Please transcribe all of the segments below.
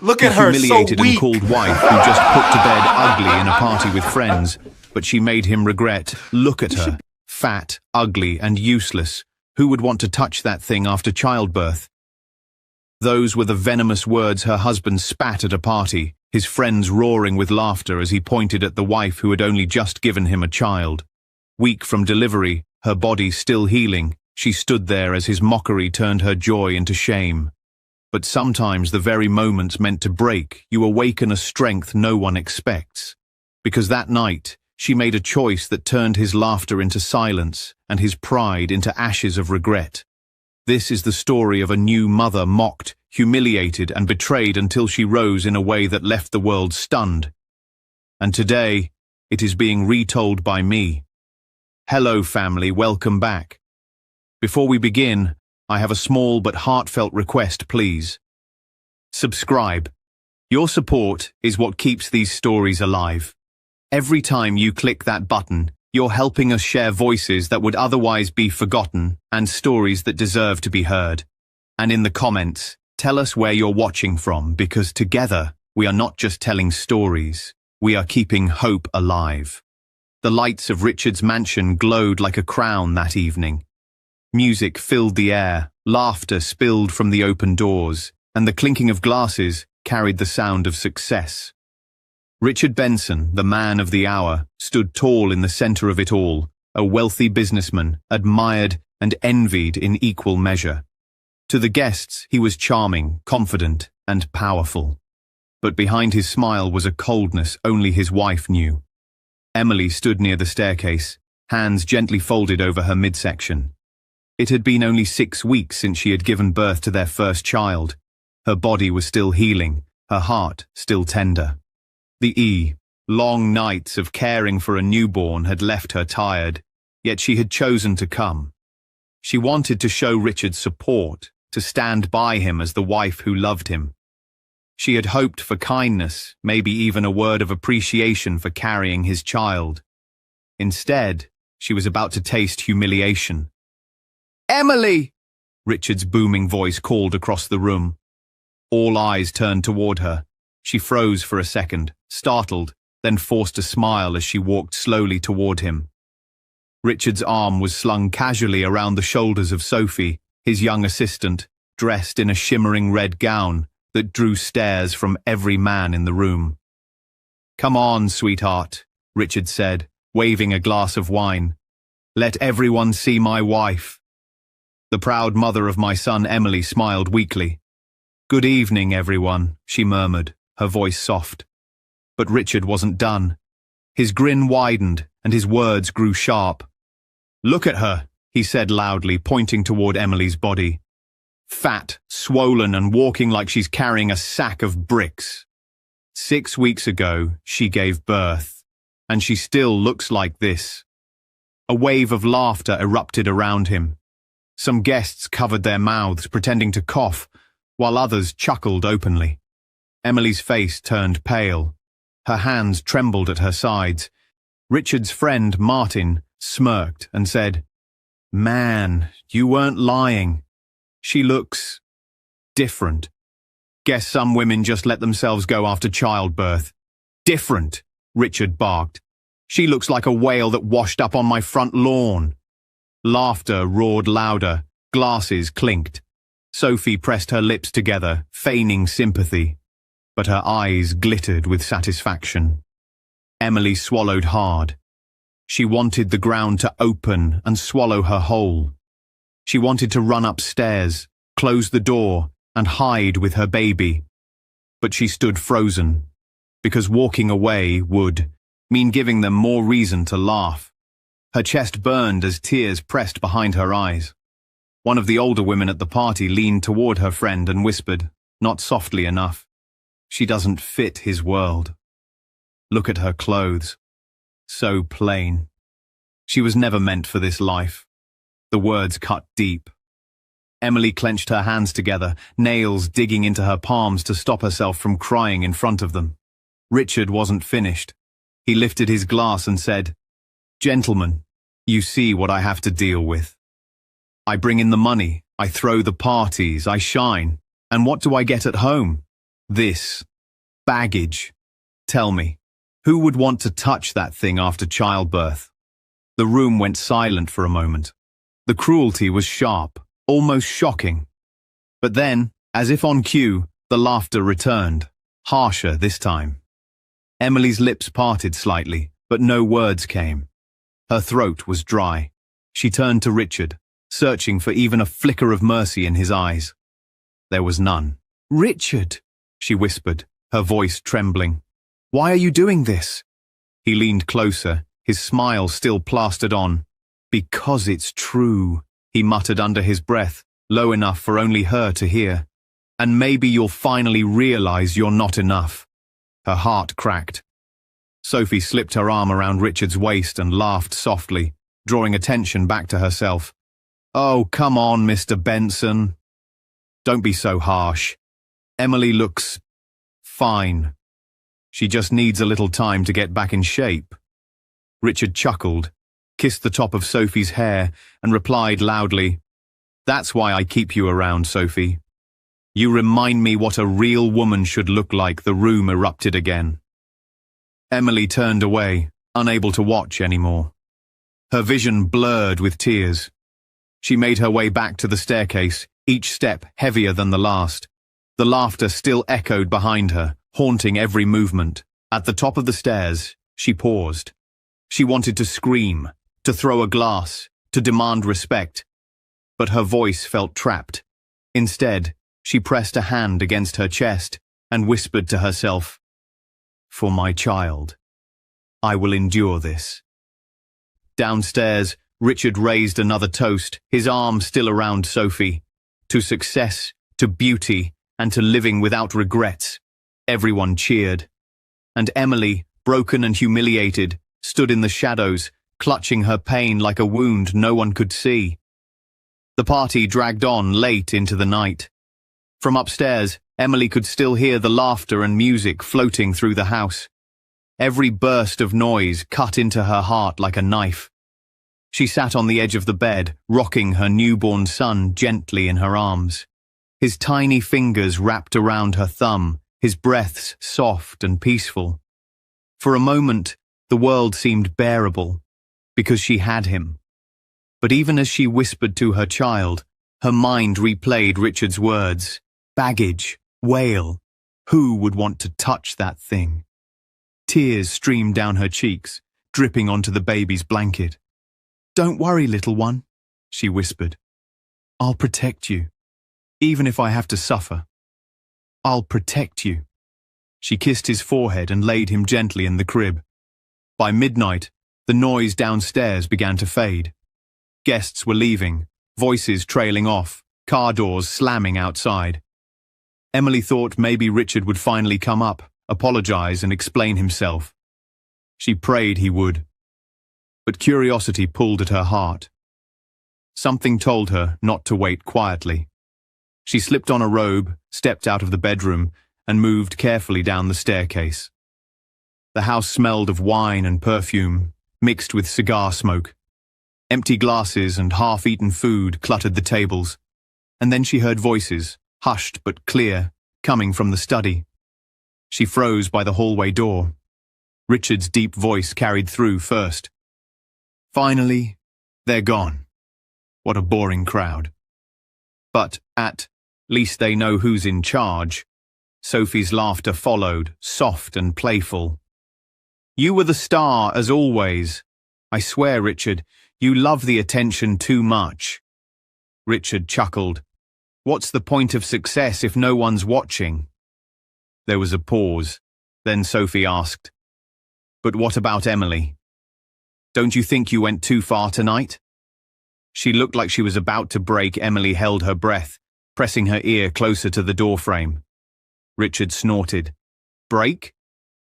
Look His at her, so humiliated and weak. called wife who just put to bed ugly in a party with friends, but she made him regret. Look at her, fat, ugly, and useless. Who would want to touch that thing after childbirth? Those were the venomous words her husband spat at a party, his friends roaring with laughter as he pointed at the wife who had only just given him a child. Weak from delivery, her body still healing, she stood there as his mockery turned her joy into shame. But sometimes the very moments meant to break, you awaken a strength no one expects. Because that night, she made a choice that turned his laughter into silence and his pride into ashes of regret. This is the story of a new mother mocked, humiliated, and betrayed until she rose in a way that left the world stunned. And today, it is being retold by me. Hello, family, welcome back. Before we begin, I have a small but heartfelt request, please. Subscribe. Your support is what keeps these stories alive. Every time you click that button, you're helping us share voices that would otherwise be forgotten and stories that deserve to be heard. And in the comments, tell us where you're watching from, because together, we are not just telling stories, we are keeping hope alive. The lights of Richard's mansion glowed like a crown that evening. Music filled the air, laughter spilled from the open doors, and the clinking of glasses carried the sound of success. Richard Benson, the man of the hour, stood tall in the center of it all, a wealthy businessman, admired and envied in equal measure. To the guests, he was charming, confident, and powerful. But behind his smile was a coldness only his wife knew. Emily stood near the staircase, hands gently folded over her midsection. It had been only 6 weeks since she had given birth to their first child. Her body was still healing, her heart still tender. The long nights of caring for a newborn had left her tired, yet she had chosen to come. She wanted to show Richard support, to stand by him as the wife who loved him. She had hoped for kindness, maybe even a word of appreciation for carrying his child. Instead, she was about to taste humiliation. "Emily!" Richard's booming voice called across the room. All eyes turned toward her. She froze for a second, startled, then forced a smile as she walked slowly toward him. Richard's arm was slung casually around the shoulders of Sophie, his young assistant, dressed in a shimmering red gown that drew stares from every man in the room. "Come on, sweetheart," Richard said, waving a glass of wine. "Let everyone see my wife." The proud mother of my son Emily smiled weakly. "Good evening, everyone," she murmured, her voice soft. But Richard wasn't done. His grin widened, and his words grew sharp. "Look at her," he said loudly, pointing toward Emily's body. "Fat, swollen, and walking like she's carrying a sack of bricks. 6 weeks ago, she gave birth, and she still looks like this." A wave of laughter erupted around him. Some guests covered their mouths, pretending to cough, while others chuckled openly. Emily's face turned pale. Her hands trembled at her sides. Richard's friend, Martin, smirked and said, "Man, you weren't lying. She looks different. Guess some women just let themselves go after childbirth." "Different," Richard barked. "She looks like a whale that washed up on my front lawn." Laughter roared louder, glasses clinked. Sophie pressed her lips together, feigning sympathy, but her eyes glittered with satisfaction. Emily swallowed hard. She wanted the ground to open and swallow her whole. She wanted to run upstairs, close the door, and hide with her baby. But she stood frozen, because walking away would mean giving them more reason to laugh. Her chest burned as tears pressed behind her eyes. One of the older women at the party leaned toward her friend and whispered, not softly enough, "She doesn't fit his world. Look at her clothes. So plain. She was never meant for this life." The words cut deep. Emily clenched her hands together, nails digging into her palms to stop herself from crying in front of them. Richard wasn't finished. He lifted his glass and said, "Gentlemen, you see what I have to deal with. I bring in the money, I throw the parties, I shine, and what do I get at home? This baggage. Tell me, who would want to touch that thing after childbirth? The room went silent for a moment. The cruelty was sharp, almost shocking. But then, as if on cue, the laughter returned, harsher this time. Emily's lips parted slightly, but no words came. Her throat was dry. She turned to Richard, searching for even a flicker of mercy in his eyes. There was none. "Richard," she whispered, her voice trembling. "Why are you doing this?" He leaned closer, his smile still plastered on. "Because it's true," he muttered under his breath, low enough for only her to hear. "And maybe you'll finally realize you're not enough." Her heart cracked. Sophie slipped her arm around Richard's waist and laughed softly, drawing attention back to herself. "Oh, come on, Mr. Benson. Don't be so harsh. Emily looks fine. She just needs a little time to get back in shape." Richard chuckled, kissed the top of Sophie's hair, and replied loudly, "That's why I keep you around, Sophie. You remind me what a real woman should look like." The room erupted again. Emily turned away, unable to watch anymore. Her vision blurred with tears. She made her way back to the staircase, each step heavier than the last. The laughter still echoed behind her, haunting every movement. At the top of the stairs, she paused. She wanted to scream, to throw a glass, to demand respect. But her voice felt trapped. Instead, she pressed a hand against her chest and whispered to herself, "For my child, I will endure this." Downstairs, Richard raised another toast, his arm still around Sophie. To success, to beauty, and to living without regrets. Everyone cheered. And Emily, broken and humiliated, stood in the shadows, clutching her pain like a wound no one could see. The party dragged on late into the night. From upstairs, Emily could still hear the laughter and music floating through the house. Every burst of noise cut into her heart like a knife. She sat on the edge of the bed, rocking her newborn son gently in her arms. His tiny fingers wrapped around her thumb, his breaths soft and peaceful. For a moment, the world seemed bearable, because she had him. But even as she whispered to her child, her mind replayed Richard's words. Baggage, wail. Who would want to touch that thing? Tears streamed down her cheeks, dripping onto the baby's blanket. "Don't worry, little one," she whispered. "I'll protect you, even if I have to suffer. I'll protect you." She kissed his forehead and laid him gently in the crib. By midnight, the noise downstairs began to fade. Guests were leaving, voices trailing off, car doors slamming outside. Emily thought maybe Richard would finally come up, apologize and explain himself. She prayed he would. But curiosity pulled at her heart. Something told her not to wait quietly. She slipped on a robe, stepped out of the bedroom, and moved carefully down the staircase. The house smelled of wine and perfume, mixed with cigar smoke. Empty glasses and half-eaten food cluttered the tables. And then she heard voices, hushed but clear, coming from the study. She froze by the hallway door. Richard's deep voice carried through first. "Finally, they're gone. What a boring crowd. But at least they know who's in charge." Sophie's laughter followed, soft and playful. "You were the star, as always. I swear, Richard, you love the attention too much." Richard chuckled. "What's the point of success if no one's watching?" There was a pause. Then Sophie asked, "But what about Emily? Don't you think you went too far tonight?" She looked like she was about to break. Emily held her breath, pressing her ear closer to the doorframe. Richard snorted. "Break?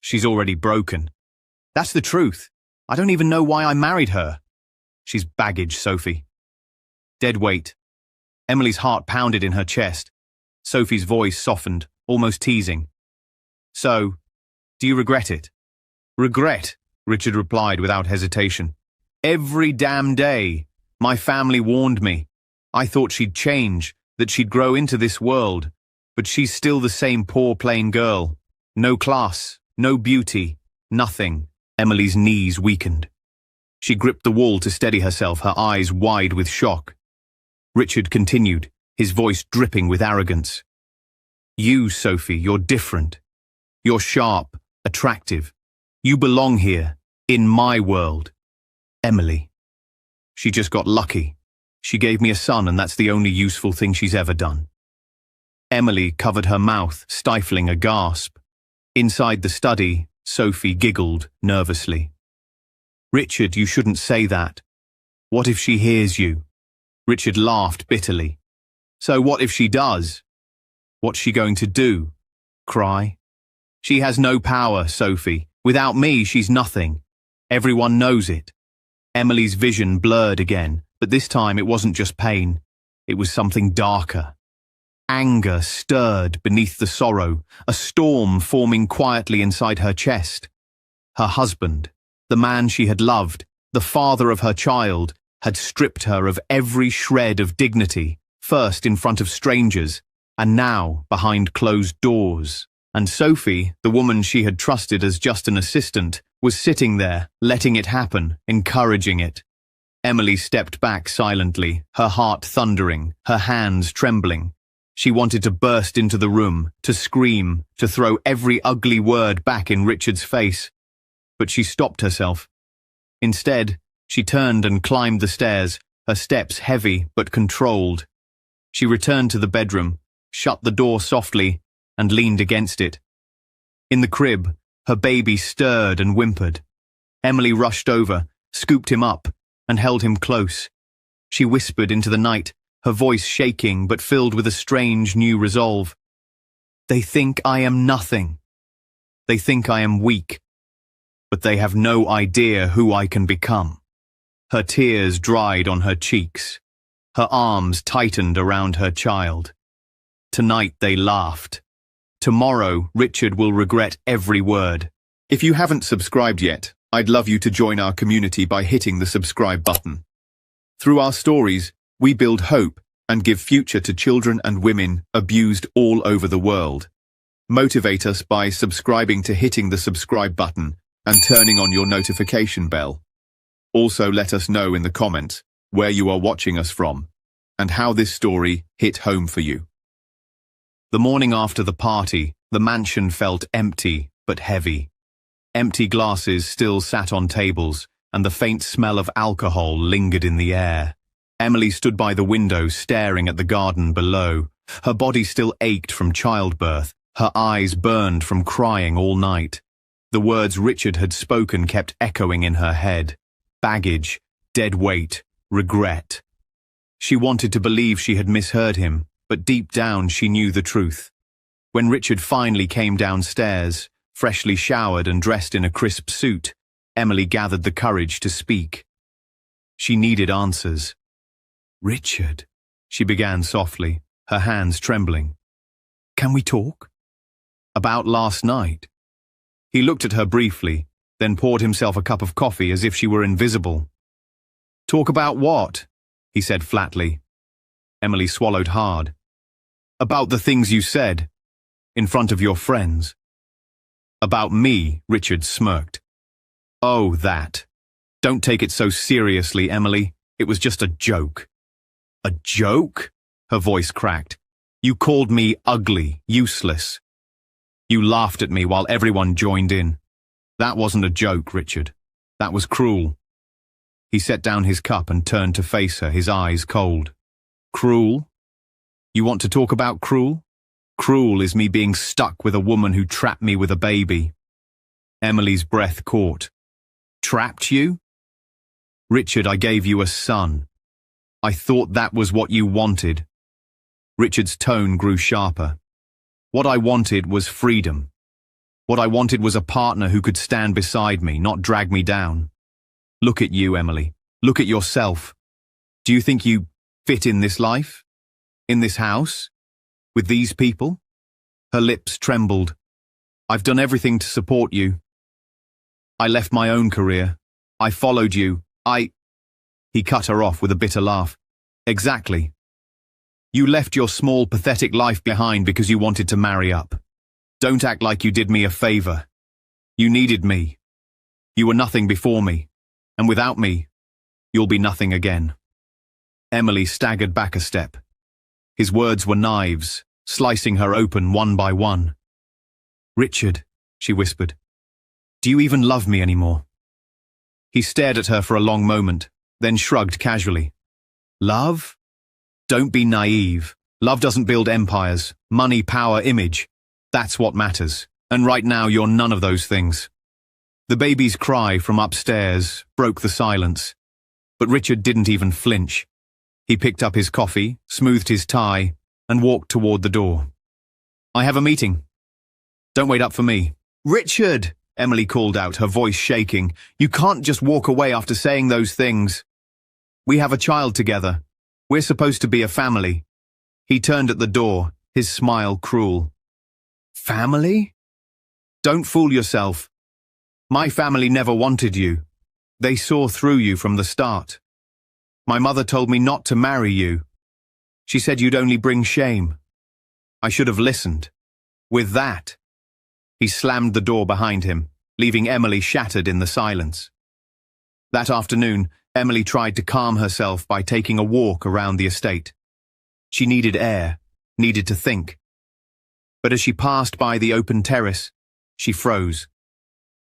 She's already broken. That's the truth. I don't even know why I married her. She's baggage, Sophie." Dead weight. Emily's heart pounded in her chest. Sophie's voice softened, almost teasing. "So, do you regret it?" "Regret?" Richard replied without hesitation. "Every damn day. My family warned me. I thought she'd change, that she'd grow into this world. But she's still the same poor plain girl. No class, no beauty, nothing. Emily's knees weakened. She gripped the wall to steady herself, her eyes wide with shock. Richard continued, his voice dripping with arrogance. You, Sophie, you're different. You're sharp, attractive. You belong here, in my world. Emily. She just got lucky. She gave me a son, and that's the only useful thing she's ever done. Emily covered her mouth, stifling a gasp. Inside the study, Sophie giggled nervously. Richard, you shouldn't say that. What if she hears you? Richard laughed bitterly. So what if she does? What's she going to do? Cry? She has no power, Sophie. Without me, she's nothing. Everyone knows it. Emily's vision blurred again, but this time it wasn't just pain. It was something darker. Anger stirred beneath the sorrow, a storm forming quietly inside her chest. Her husband, the man she had loved, the father of her child, had stripped her of every shred of dignity, first in front of strangers, and now behind closed doors. And Sophie, the woman she had trusted as just an assistant, was sitting there, letting it happen, encouraging it. Emily stepped back silently, her heart thundering, her hands trembling. She wanted to burst into the room, to scream, to throw every ugly word back in Richard's face. But she stopped herself. Instead, she turned and climbed the stairs, her steps heavy but controlled. She returned to the bedroom, shut the door softly, and leaned against it. In the crib, her baby stirred and whimpered. Emily rushed over, scooped him up, and held him close. She whispered into the night, her voice shaking but filled with a strange new resolve. They think I am nothing. They think I am weak. But they have no idea who I can become. Her tears dried on her cheeks. Her arms tightened around her child. Tonight they laughed. Tomorrow, Richard will regret every word. If you haven't subscribed yet, I'd love you to join our community by hitting the subscribe button. Through our stories, we build hope and give future to children and women abused all over the world. Motivate us by subscribing to hitting the subscribe button and turning on your notification bell. Also, let us know in the comments where you are watching us from and how this story hit home for you. The morning after the party, the mansion felt empty but heavy. Empty glasses still sat on tables, and the faint smell of alcohol lingered in the air. Emily stood by the window staring at the garden below. Her body still ached from childbirth, her eyes burned from crying all night. The words Richard had spoken kept echoing in her head. Baggage, dead weight, regret. She wanted to believe she had misheard him, but deep down she knew the truth. When Richard finally came downstairs, freshly showered and dressed in a crisp suit, Emily gathered the courage to speak. She needed answers. Richard, she began softly, her hands trembling. Can we talk? About last night. He looked at her briefly, then poured himself a cup of coffee as if she were invisible. Talk about what? He said flatly. Emily swallowed hard. About the things you said, in front of your friends. About me, Richard smirked. Oh, that. Don't take it so seriously, Emily. It was just a joke. A joke? Her voice cracked. You called me ugly, useless. You laughed at me while everyone joined in. That wasn't a joke, Richard. That was cruel. He set down his cup and turned to face her, his eyes cold. Cruel? You want to talk about cruel? Cruel is me being stuck with a woman who trapped me with a baby. Emily's breath caught. Trapped you? Richard, I gave you a son. I thought that was what you wanted. Richard's tone grew sharper. What I wanted was freedom. What I wanted was a partner who could stand beside me, not drag me down. Look at you, Emily. Look at yourself. Do you think you fit in this life? In this house? With these people? Her lips trembled. I've done everything to support you. I left my own career. I followed you. He cut her off with a bitter laugh. Exactly. You left your small, pathetic life behind because you wanted to marry up. Don't act like you did me a favor. You needed me. You were nothing before me, and without me, you'll be nothing again." Emily staggered back a step. His words were knives, slicing her open one by one. "Richard," she whispered, "do you even love me anymore?" He stared at her for a long moment, then shrugged casually. "Love? Don't be naive. Love doesn't build empires. Money, power, image. That's what matters. And right now you're none of those things." The baby's cry from upstairs broke the silence, but Richard didn't even flinch. He picked up his coffee, smoothed his tie, and walked toward the door. "I have a meeting. Don't wait up for me." "Richard!" Emily called out, her voice shaking. "You can't just walk away after saying those things. We have a child together. We're supposed to be a family." He turned at the door, his smile cruel. "Family? Don't fool yourself. My family never wanted you. They saw through you from the start. My mother told me not to marry you. She said you'd only bring shame. I should have listened. With that..." He slammed the door behind him, leaving Emily shattered in the silence. That afternoon, Emily tried to calm herself by taking a walk around the estate. She needed air, needed to think. But as she passed by the open terrace, she froze.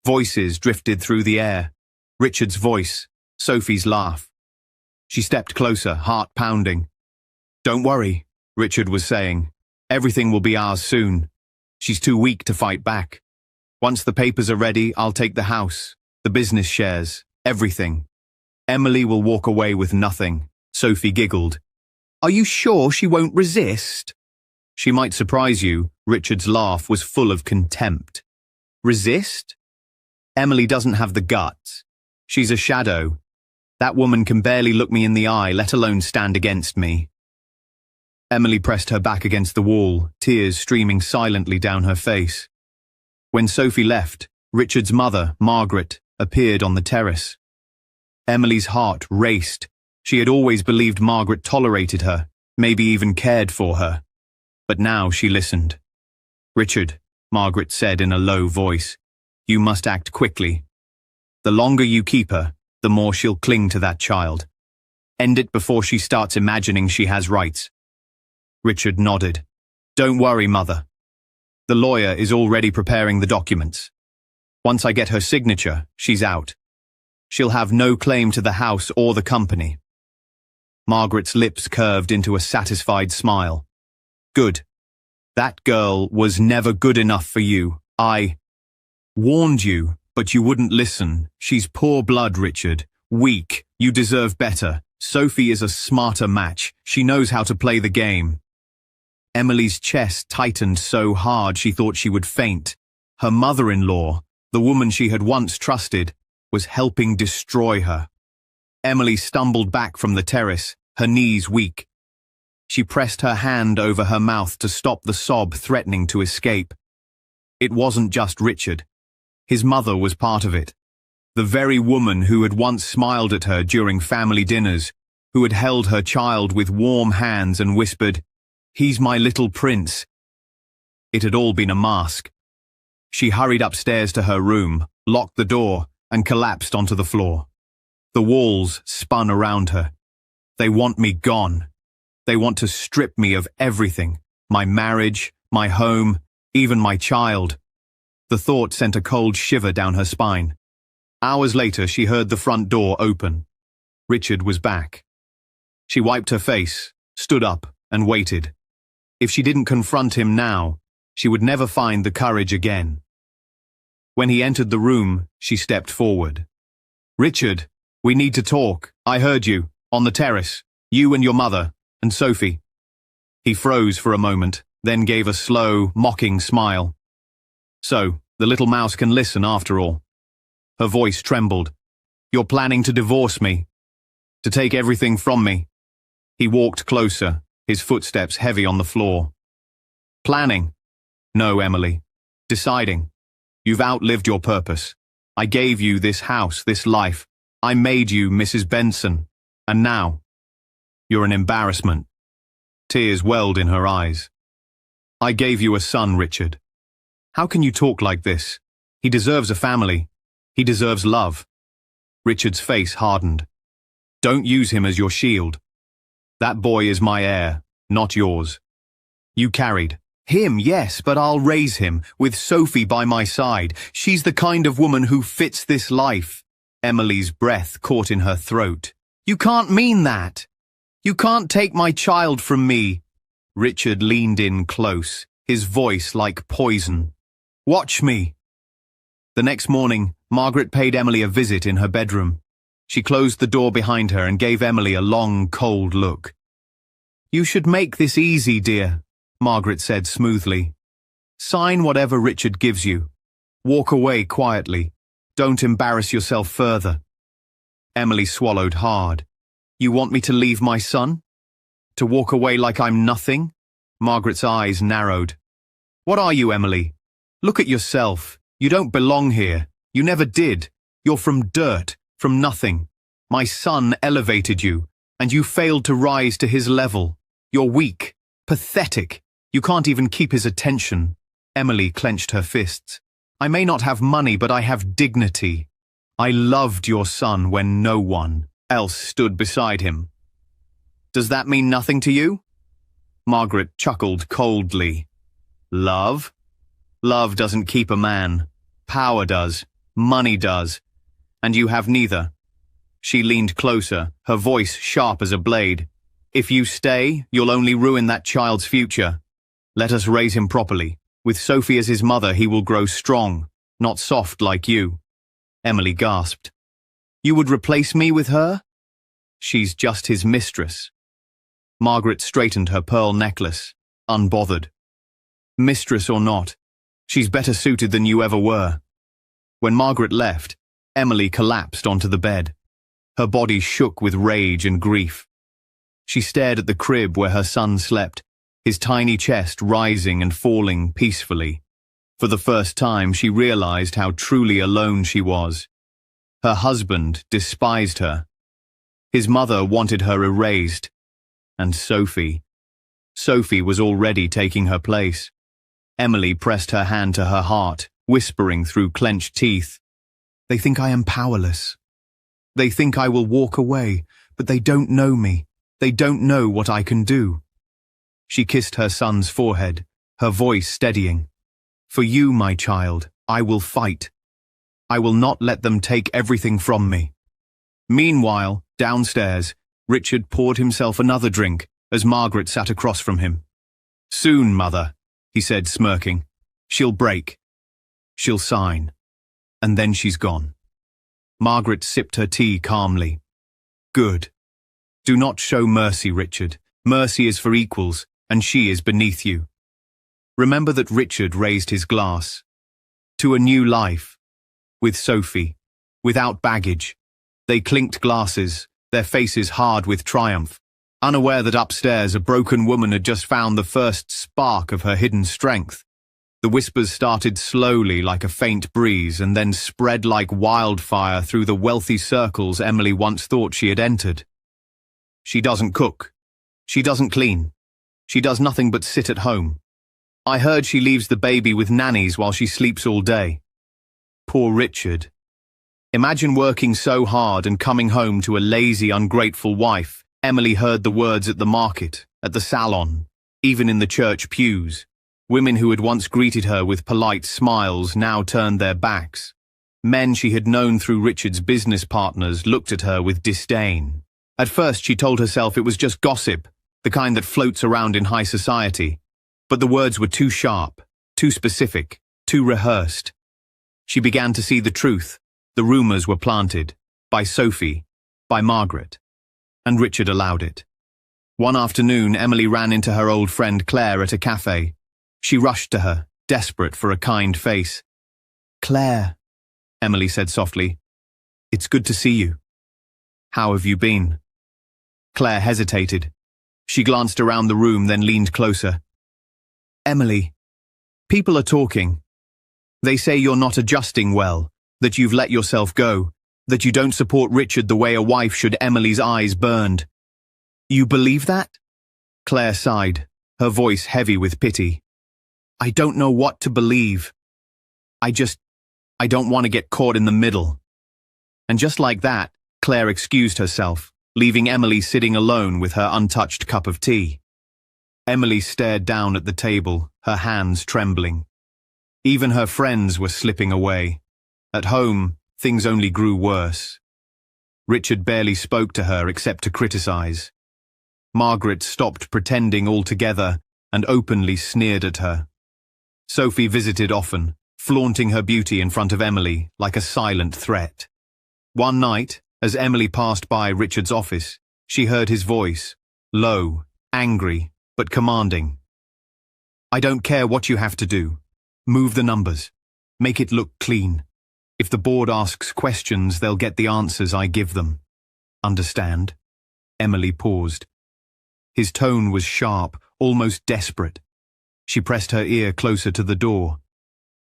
Voices drifted through the air. Richard's voice, Sophie's laugh. She stepped closer, heart pounding. "Don't worry," Richard was saying. "Everything will be ours soon. She's too weak to fight back. Once the papers are ready, I'll take the house, the business shares, everything. Emily will walk away with nothing." Sophie giggled. "Are you sure she won't resist?" "She might surprise you." Richard's laugh was full of contempt. "Resist? Emily doesn't have the guts. She's a shadow. That woman can barely look me in the eye, let alone stand against me." Emily pressed her back against the wall, tears streaming silently down her face. When Sophie left, Richard's mother, Margaret, appeared on the terrace. Emily's heart raced. She had always believed Margaret tolerated her, maybe even cared for her. But now she listened. "Richard," Margaret said in a low voice, "you must act quickly. The longer you keep her, the more she'll cling to that child. End it before she starts imagining she has rights." Richard nodded. "Don't worry, Mother. The lawyer is already preparing the documents. Once I get her signature, she's out. She'll have no claim to the house or the company." Margaret's lips curved into a satisfied smile. "Good. That girl was never good enough for you. I warned you, but you wouldn't listen. She's poor blood, Richard. Weak. You deserve better. Sophie is a smarter match. She knows how to play the game." Emily's chest tightened so hard she thought she would faint. Her mother-in-law, the woman she had once trusted, was helping destroy her. Emily stumbled back from the terrace, her knees weak. She pressed her hand over her mouth to stop the sob threatening to escape. It wasn't just Richard. His mother was part of it. The very woman who had once smiled at her during family dinners, who had held her child with warm hands and whispered, "He's my little prince." It had all been a mask. She hurried upstairs to her room, locked the door, and collapsed onto the floor. The walls spun around her. "They want me gone. They want to strip me of everything, my marriage, my home, even my child." The thought sent a cold shiver down her spine. Hours later, she heard the front door open. Richard was back. She wiped her face, stood up, and waited. If she didn't confront him now, she would never find the courage again. When he entered the room, she stepped forward. "Richard, we need to talk. I heard you, on the terrace, you and your mother, and Sophie." He froze for a moment, then gave a slow, mocking smile. "So, the little mouse can listen after all." Her voice trembled. "You're planning to divorce me? To take everything from me?" He walked closer, his footsteps heavy on the floor. "Planning? No, Emily. Deciding. You've outlived your purpose. I gave you this house, this life. I made you Mrs. Benson. And now, you're an embarrassment." Tears welled in her eyes. I gave you a son, Richard. How can you talk like this? He deserves a family. He deserves love. Richard's face hardened. Don't use him as your shield. That boy is my heir, not yours. You carried him, yes, but I'll raise him, with Sophie by my side. She's the kind of woman who fits this life. Emily's breath caught in her throat. You can't mean that. You can't take my child from me. Richard leaned in close, his voice like poison. Watch me. The next morning, Margaret paid Emily a visit in her bedroom. She closed the door behind her and gave Emily a long, cold look. You should make this easy, dear, Margaret said smoothly. Sign whatever Richard gives you. Walk away quietly. Don't embarrass yourself further. Emily swallowed hard. You want me to leave my son? To walk away like I'm nothing? Margaret's eyes narrowed. What are you, Emily? Look at yourself. You don't belong here. You never did. You're from dirt, from nothing. My son elevated you, and you failed to rise to his level. You're weak, pathetic. You can't even keep his attention. Emily clenched her fists. I may not have money, but I have dignity. I loved your son when no one else stood beside him. Does that mean nothing to you? Margaret chuckled coldly. Love? Love doesn't keep a man. Power does. Money does. And you have neither. She leaned closer, her voice sharp as a blade. If you stay, you'll only ruin that child's future. Let us raise him properly. With Sophie as his mother, he will grow strong, not soft like you. Emily gasped. You would replace me with her? She's just his mistress. Margaret straightened her pearl necklace, unbothered. Mistress or not, she's better suited than you ever were. When Margaret left, Emily collapsed onto the bed. Her body shook with rage and grief. She stared at the crib where her son slept, his tiny chest rising and falling peacefully. For the first time, she realized how truly alone she was. Her husband despised her. His mother wanted her erased. And Sophie was already taking her place. Emily pressed her hand to her heart, whispering through clenched teeth. They think I am powerless. They think I will walk away, but they don't know me. They don't know what I can do. She kissed her son's forehead, her voice steadying. For you, my child, I will fight. I will not let them take everything from me. Meanwhile, downstairs, Richard poured himself another drink as Margaret sat across from him. Soon, mother, he said, smirking. She'll break. She'll sign. And then she's gone. Margaret sipped her tea calmly. Good. Do not show mercy, Richard. Mercy is for equals, and she is beneath you. Remember that Richard raised his glass. To a new life. With Sophie. Without baggage. They clinked glasses, their faces hard with triumph, unaware that upstairs a broken woman had just found the first spark of her hidden strength. The whispers started slowly like a faint breeze and then spread like wildfire through the wealthy circles Emily once thought she had entered. She doesn't cook. She doesn't clean. She does nothing but sit at home. I heard she leaves the baby with nannies while she sleeps all day. Poor Richard. Imagine working so hard and coming home to a lazy, ungrateful wife. Emily heard the words at the market, at the salon, even in the church pews. Women who had once greeted her with polite smiles now turned their backs. Men she had known through Richard's business partners looked at her with disdain. At first she told herself it was just gossip, the kind that floats around in high society. But the words were too sharp, too specific, too rehearsed. She began to see the truth. The rumors were planted. By Sophie. By Margaret. And Richard allowed it. One afternoon, Emily ran into her old friend Claire at a cafe. She rushed to her, desperate for a kind face. Claire, Emily said softly, it's good to see you. How have you been? Claire hesitated. She glanced around the room, then leaned closer. Emily, people are talking. They say you're not adjusting well, that you've let yourself go, that you don't support Richard the way a wife should. Emily's eyes burned. You believe that? Claire sighed, her voice heavy with pity. I don't know what to believe. I don't want to get caught in the middle. And just like that, Claire excused herself, leaving Emily sitting alone with her untouched cup of tea. Emily stared down at the table, her hands trembling. Even her friends were slipping away. At home, things only grew worse. Richard barely spoke to her except to criticize. Margaret stopped pretending altogether and openly sneered at her. Sophie visited often, flaunting her beauty in front of Emily like a silent threat. One night, as Emily passed by Richard's office, she heard his voice, low, angry, but commanding. I don't care what you have to do. Move the numbers. Make it look clean. If the board asks questions, they'll get the answers I give them. Understand? Emily paused. His tone was sharp, almost desperate. She pressed her ear closer to the door.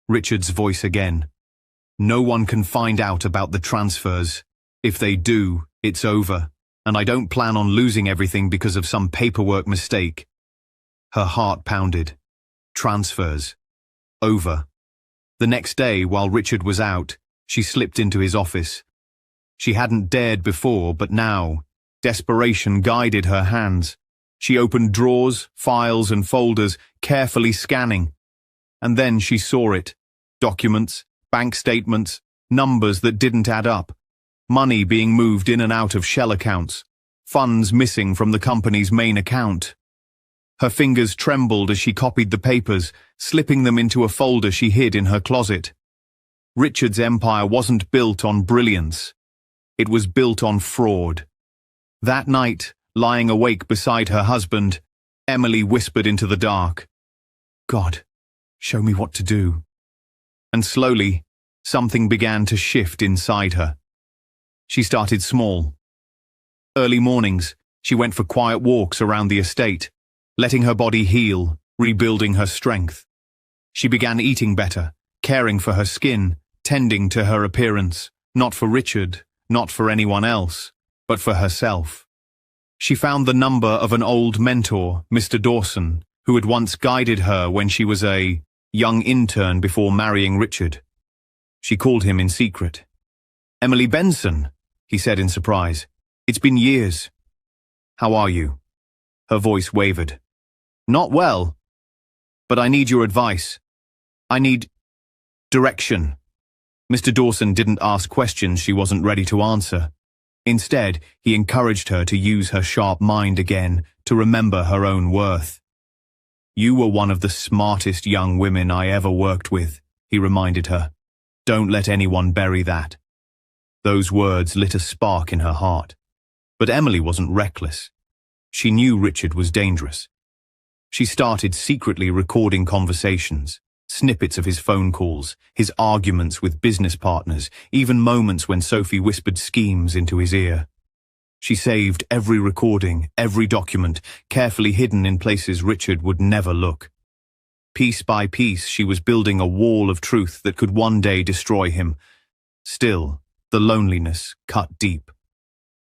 Richard's voice again. No one can find out about the transfers. If they do, it's over, and I don't plan on losing everything because of some paperwork mistake. Her heart pounded. Transfers. Over. The next day, while Richard was out, she slipped into his office. She hadn't dared before, but now, desperation guided her hands. She opened drawers, files and folders, carefully scanning. And then she saw it. Documents, bank statements, numbers that didn't add up. Money being moved in and out of shell accounts. Funds missing from the company's main account. Her fingers trembled as she copied the papers, slipping them into a folder she hid in her closet. Richard's empire wasn't built on brilliance. It was built on fraud. That night, lying awake beside her husband, Emily whispered into the dark, God, show me what to do. And slowly, something began to shift inside her. She started small. Early mornings, she went for quiet walks around the estate, letting her body heal, rebuilding her strength. She began eating better, caring for her skin, tending to her appearance, not for Richard, not for anyone else, but for herself. She found the number of an old mentor, Mr. Dawson, who had once guided her when she was a young intern before marrying Richard. She called him in secret. Emily Benson, he said in surprise. It's been years. How are you? Her voice wavered. Not well, but I need your advice. I need direction. Mr. Dawson didn't ask questions she wasn't ready to answer. Instead, he encouraged her to use her sharp mind again, to remember her own worth. You were one of the smartest young women I ever worked with, he reminded her. Don't let anyone bury that. Those words lit a spark in her heart. But Emily wasn't reckless. She knew Richard was dangerous. She started secretly recording conversations, snippets of his phone calls, his arguments with business partners, even moments when Sophie whispered schemes into his ear. She saved every recording, every document, carefully hidden in places Richard would never look. Piece by piece, she was building a wall of truth that could one day destroy him. Still, the loneliness cut deep.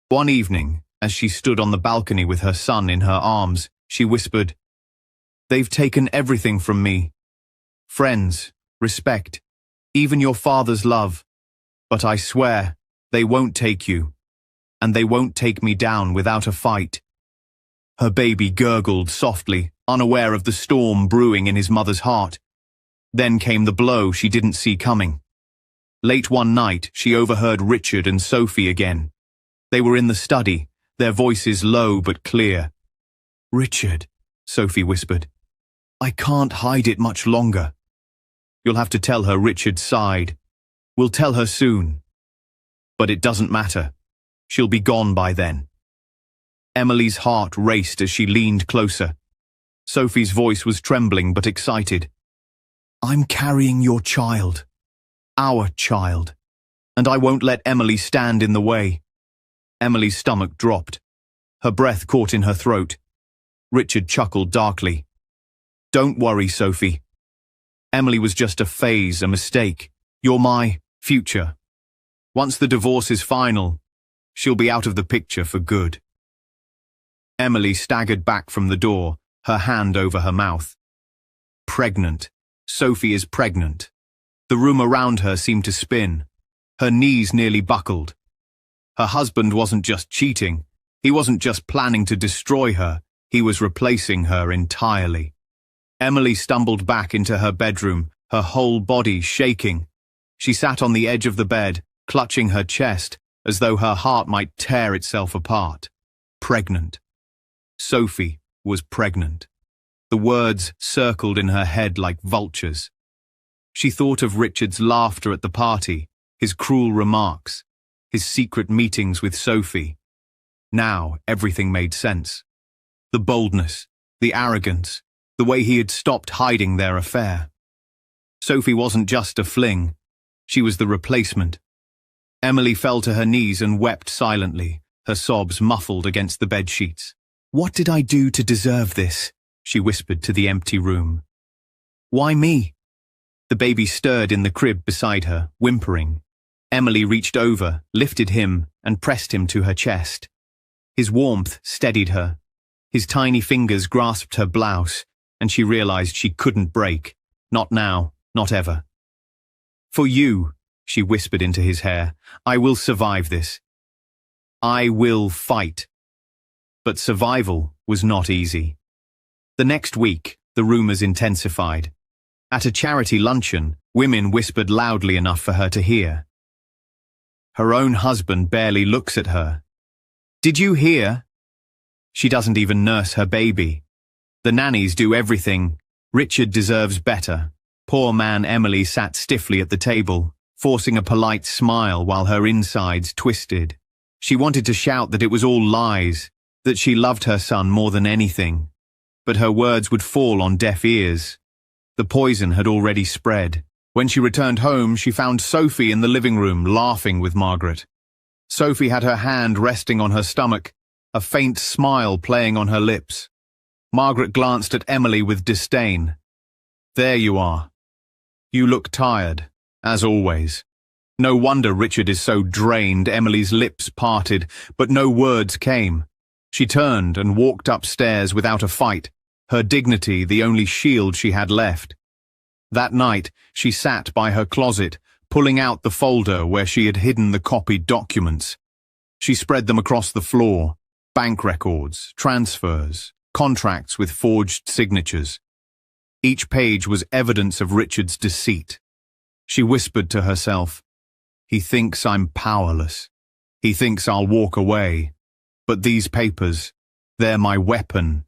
One evening, as she stood on the balcony with her son in her arms, she whispered, They've taken everything from me. Friends, respect, even your father's love. But I swear, they won't take you. And they won't take me down without a fight. Her baby gurgled softly, unaware of the storm brewing in his mother's heart. Then came the blow she didn't see coming. Late one night, she overheard Richard and Sophie again. They were in the study, their voices low but clear. Richard, Sophie whispered, I can't hide it much longer. You'll have to tell her Richard sighed. We'll tell her soon. But it doesn't matter. She'll be gone by then. Emily's heart raced as she leaned closer. Sophie's voice was trembling but excited. I'm carrying your child. Our child. And I won't let Emily stand in the way. Emily's stomach dropped. Her breath caught in her throat. Richard chuckled darkly. Don't worry, Sophie. Emily was just a phase, a mistake. You're my future. Once the divorce is final, she'll be out of the picture for good. Emily staggered back from the door, her hand over her mouth. Pregnant. Sophie is pregnant. The room around her seemed to spin. Her knees nearly buckled. Her husband wasn't just cheating. He wasn't just planning to destroy her. He was replacing her entirely. Emily stumbled back into her bedroom, her whole body shaking. She sat on the edge of the bed, clutching her chest, as though her heart might tear itself apart. Pregnant. Sophie was pregnant. The words circled in her head like vultures. She thought of Richard's laughter at the party, his cruel remarks, his secret meetings with Sophie. Now everything made sense. The boldness, the arrogance, the way he had stopped hiding their affair. Sophie wasn't just a fling. She was the replacement. Emily fell to her knees and wept silently, her sobs muffled against the bed sheets. "What did I do to deserve this?" she whispered to the empty room. "Why me?" The baby stirred in the crib beside her, whimpering. Emily reached over, lifted him, and pressed him to her chest. His warmth steadied her. His tiny fingers grasped her blouse, and she realized she couldn't break. Not now, not ever. "For you," she whispered into his hair, "I will survive this. I will fight." But survival was not easy. The next week, the rumors intensified. At a charity luncheon, women whispered loudly enough for her to hear. Her own husband barely looks at her. "Did you hear?" She doesn't even nurse her baby. The nannies do everything. Richard deserves better. Poor man Emily sat stiffly at the table, forcing a polite smile while her insides twisted. She wanted to shout that it was all lies, that she loved her son more than anything. But her words would fall on deaf ears. The poison had already spread. When she returned home, she found Sophie in the living room, laughing with Margaret. Sophie had her hand resting on her stomach, a faint smile playing on her lips. Margaret glanced at Emily with disdain. "There you are. You look tired, as always." No wonder Richard is so drained. Emily's lips parted, but no words came. She turned and walked upstairs without a fight, her dignity the only shield she had left. That night, she sat by her closet, pulling out the folder where she had hidden the copied documents. She spread them across the floor: bank records, transfers, contracts with forged signatures. Each page was evidence of Richard's deceit. She whispered to herself, "He thinks I'm powerless. He thinks I'll walk away. But these papers, they're my weapon."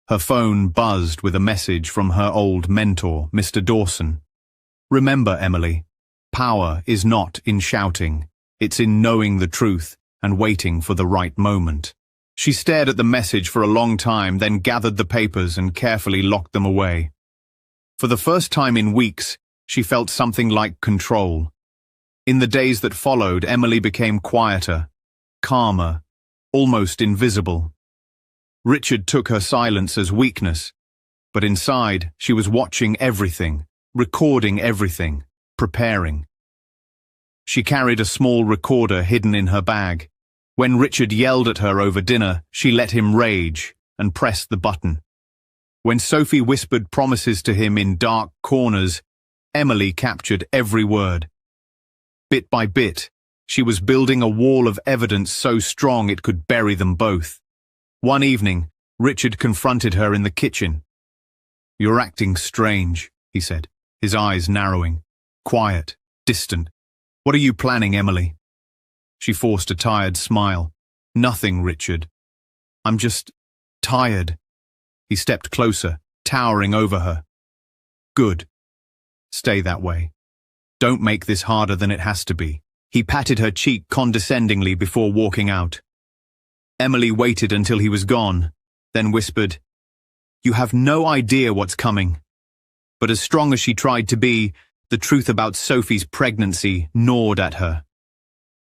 Her phone buzzed with a message from her old mentor, Mr. Dawson. "Remember, Emily, power is not in shouting. It's in knowing the truth and waiting for the right moment." She stared at the message for a long time, then gathered the papers and carefully locked them away. For the first time in weeks, she felt something like control. In the days that followed, Emily became quieter, calmer, almost invisible. Richard took her silence as weakness, but inside she was watching everything, recording everything, preparing. She carried a small recorder hidden in her bag. When Richard yelled at her over dinner, she let him rage and pressed the button. When Sophie whispered promises to him in dark corners, Emily captured every word. Bit by bit, she was building a wall of evidence so strong it could bury them both. One evening, Richard confronted her in the kitchen. "You're acting strange," he said, his eyes narrowing. "Quiet, distant. What are you planning, Emily?" She forced a tired smile. "Nothing, Richard. I'm just tired." He stepped closer, towering over her. "Good. Stay that way. Don't make this harder than it has to be." He patted her cheek condescendingly before walking out. Emily waited until he was gone, then whispered, "You have no idea what's coming." But as strong as she tried to be, the truth about Sophie's pregnancy gnawed at her.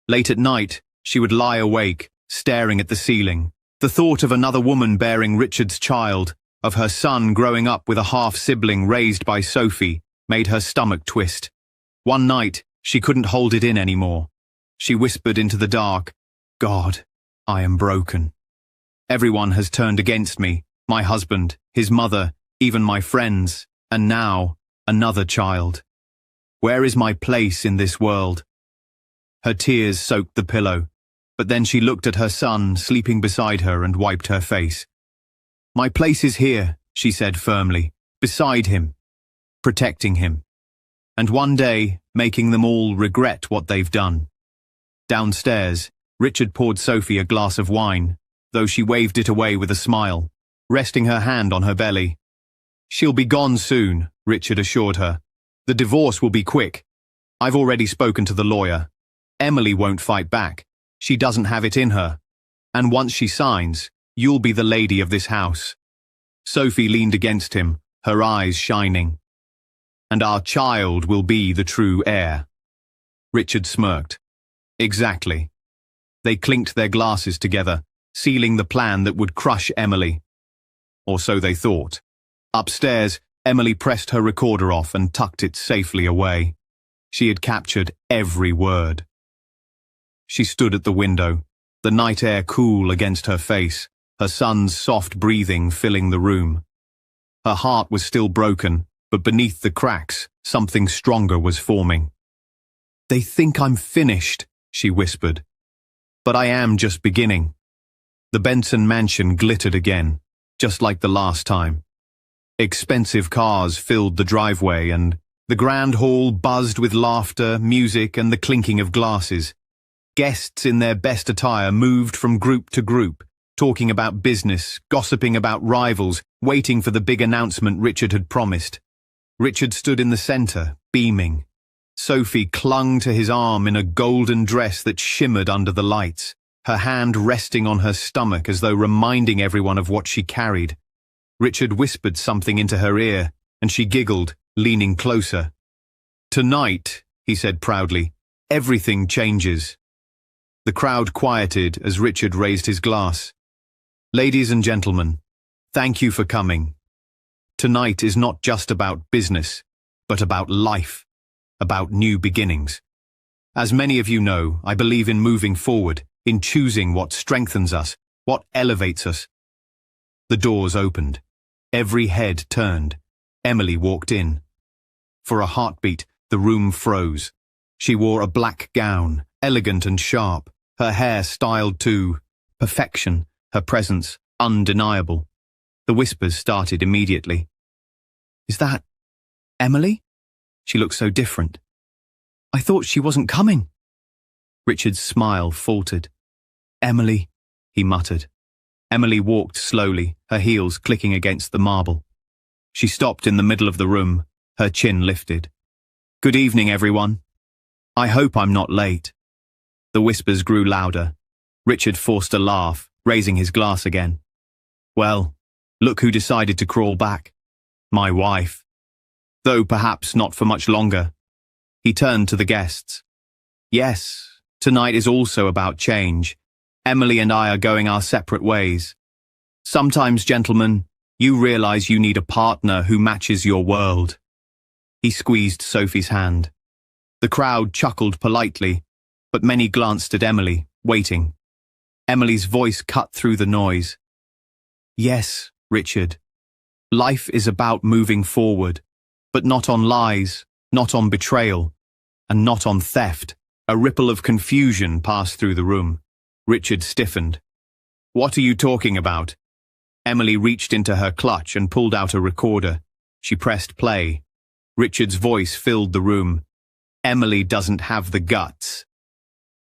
Late at night, she would lie awake, staring at the ceiling. The thought of another woman bearing Richard's child, of her son growing up with a half-sibling raised by Sophie, made her stomach twist. One night, she couldn't hold it in anymore. She whispered into the dark, "God, I am broken." Everyone has turned against me, my husband, his mother, even my friends, and now, another child. Where is my place in this world? Her tears soaked the pillow, but then she looked at her son sleeping beside her and wiped her face. My place is here, she said firmly, beside him, protecting him. And one day, making them all regret what they've done. Downstairs, Richard poured Sophie a glass of wine, though she waved it away with a smile, resting her hand on her belly. She'll be gone soon, Richard assured her. The divorce will be quick. I've already spoken to the lawyer. Emily won't fight back. She doesn't have it in her. And once she signs, you'll be the lady of this house. Sophie leaned against him, her eyes shining. And our child will be the true heir. Richard smirked. Exactly. They clinked their glasses together, sealing the plan that would crush Emily. Or so they thought. Upstairs, Emily pressed her recorder off and tucked it safely away. She had captured every word. She stood at the window, the night air cool against her face, her son's soft breathing filling the room. Her heart was still broken, but beneath the cracks, something stronger was forming. They think I'm finished, she whispered. But I am just beginning. The Benson mansion glittered again, just like the last time. Expensive cars filled the driveway and the grand hall buzzed with laughter, music, and the clinking of glasses. Guests in their best attire moved from group to group, talking about business, gossiping about rivals, waiting for the big announcement Richard had promised. Richard stood in the center, beaming. Sophie clung to his arm in a golden dress that shimmered under the lights, her hand resting on her stomach as though reminding everyone of what she carried. Richard whispered something into her ear, and she giggled, leaning closer. Tonight, he said proudly, everything changes. The crowd quieted as Richard raised his glass. Ladies and gentlemen, thank you for coming. Tonight is not just about business, but about life, about new beginnings. As many of you know, I believe in moving forward, in choosing what strengthens us, what elevates us. The doors opened. Every head turned. Emily walked in. For a heartbeat, the room froze. She wore a black gown, elegant and sharp, her hair styled to perfection, her presence undeniable. The whispers started immediately. Is that Emily? She looked so different. I thought she wasn't coming. Richard's smile faltered. Emily, he muttered. Emily walked slowly, her heels clicking against the marble. She stopped in the middle of the room, her chin lifted. Good evening, everyone. I hope I'm not late. The whispers grew louder. Richard forced a laugh, raising his glass again. Well, look who decided to crawl back. My wife. Though perhaps not for much longer. He turned to the guests. Yes, tonight is also about change. Emily and I are going our separate ways. Sometimes, gentlemen, you realize you need a partner who matches your world. He squeezed Sophie's hand. The crowd chuckled politely, but many glanced at Emily, waiting. Emily's voice cut through the noise. Yes, Richard. Life is about moving forward, but not on lies, not on betrayal, and not on theft. A ripple of confusion passed through the room. Richard stiffened. What are you talking about? Emily reached into her clutch and pulled out a recorder. She pressed play. Richard's voice filled the room. Emily doesn't have the guts.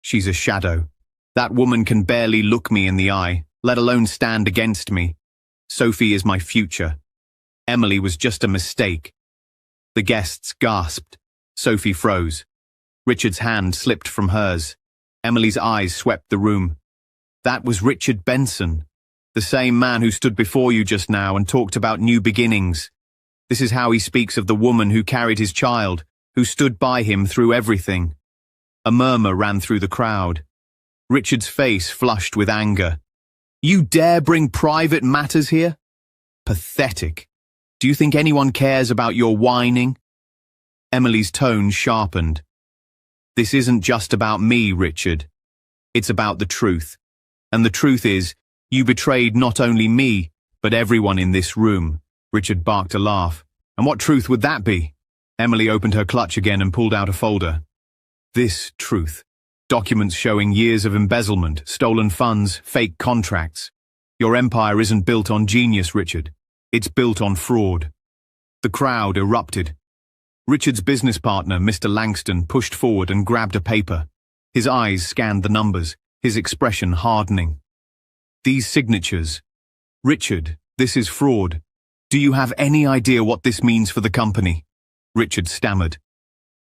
She's a shadow. That woman can barely look me in the eye, let alone stand against me. Sophie is my future. Emily was just a mistake. The guests gasped. Sophie froze. Richard's hand slipped from hers. Emily's eyes swept the room. That was Richard Benson, the same man who stood before you just now and talked about new beginnings. This is how he speaks of the woman who carried his child, who stood by him through everything. A murmur ran through the crowd. Richard's face flushed with anger. You dare bring private matters here? Pathetic. Do you think anyone cares about your whining? Emily's tone sharpened. This isn't just about me, Richard. It's about the truth. And the truth is, You betrayed not only me, but everyone in this room. Richard barked a laugh. And what truth would that be? Emily opened her clutch again and pulled out a folder. This truth. Documents showing years of embezzlement, stolen funds, fake contracts. Your empire isn't built on genius, Richard. It's built on fraud. The crowd erupted. Richard's business partner, Mr. Langston, pushed forward and grabbed a paper. His eyes scanned the numbers, his expression hardening. These signatures. Richard, this is fraud. Do you have any idea what this means for the company? Richard stammered.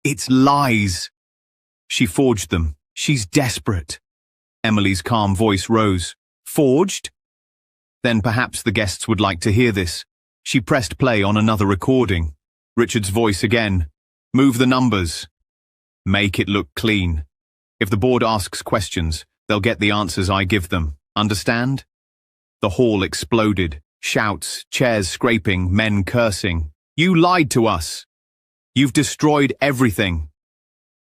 It's lies. She forged them. She's desperate. Emily's calm voice rose. Forged? Then perhaps the guests would like to hear this. She pressed play on another recording. Richard's voice again. Move the numbers. Make it look clean. If the board asks questions, they'll get the answers I give them. Understand? The hall exploded. Shouts, chairs scraping, men cursing. You lied to us. You've destroyed everything.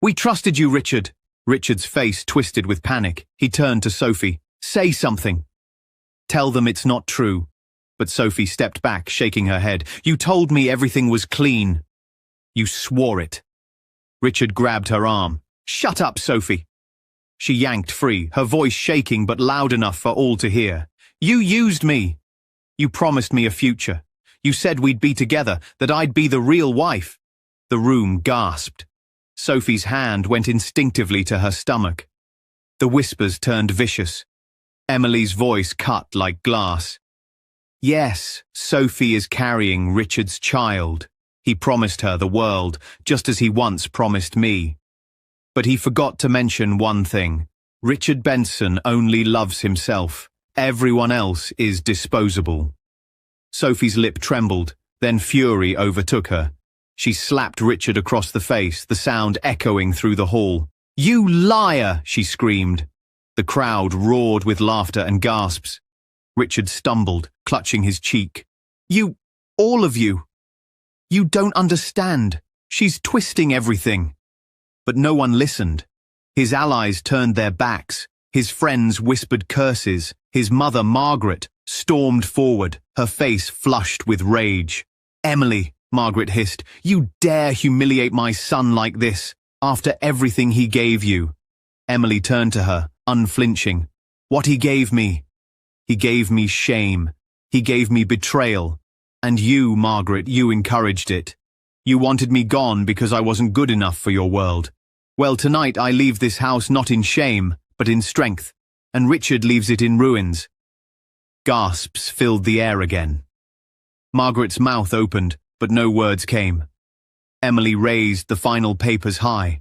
We trusted you, Richard. Richard's face twisted with panic. He turned to Sophie. Say something. Tell them it's not true. But Sophie stepped back, shaking her head. You told me everything was clean. You swore it. Richard grabbed her arm. Shut up, Sophie. She yanked free, her voice shaking but loud enough for all to hear. You used me. You promised me a future. You said we'd be together, that I'd be the real wife. The room gasped. Sophie's hand went instinctively to her stomach. The whispers turned vicious. Emily's voice cut like glass. Yes, Sophie is carrying Richard's child. He promised her the world, just as he once promised me. But he forgot to mention one thing. Richard Benson only loves himself. Everyone else is disposable. Sophie's lip trembled, then fury overtook her. She slapped Richard across the face, the sound echoing through the hall. You liar, she screamed. The crowd roared with laughter and gasps. Richard stumbled, clutching his cheek. You, all of you. You don't understand. She's twisting everything. But no one listened. His allies turned their backs. His friends whispered curses. His mother, Margaret, stormed forward, her face flushed with rage. Emily, Margaret hissed, you dare humiliate my son like this, after everything he gave you. Emily turned to her, unflinching. What he gave me? He gave me shame. He gave me betrayal. And you, Margaret, you encouraged it. You wanted me gone because I wasn't good enough for your world. Well, tonight I leave this house not in shame, but in strength, and Richard leaves it in ruins. Gasps filled the air again. Margaret's mouth opened, but no words came. Emily raised the final papers high.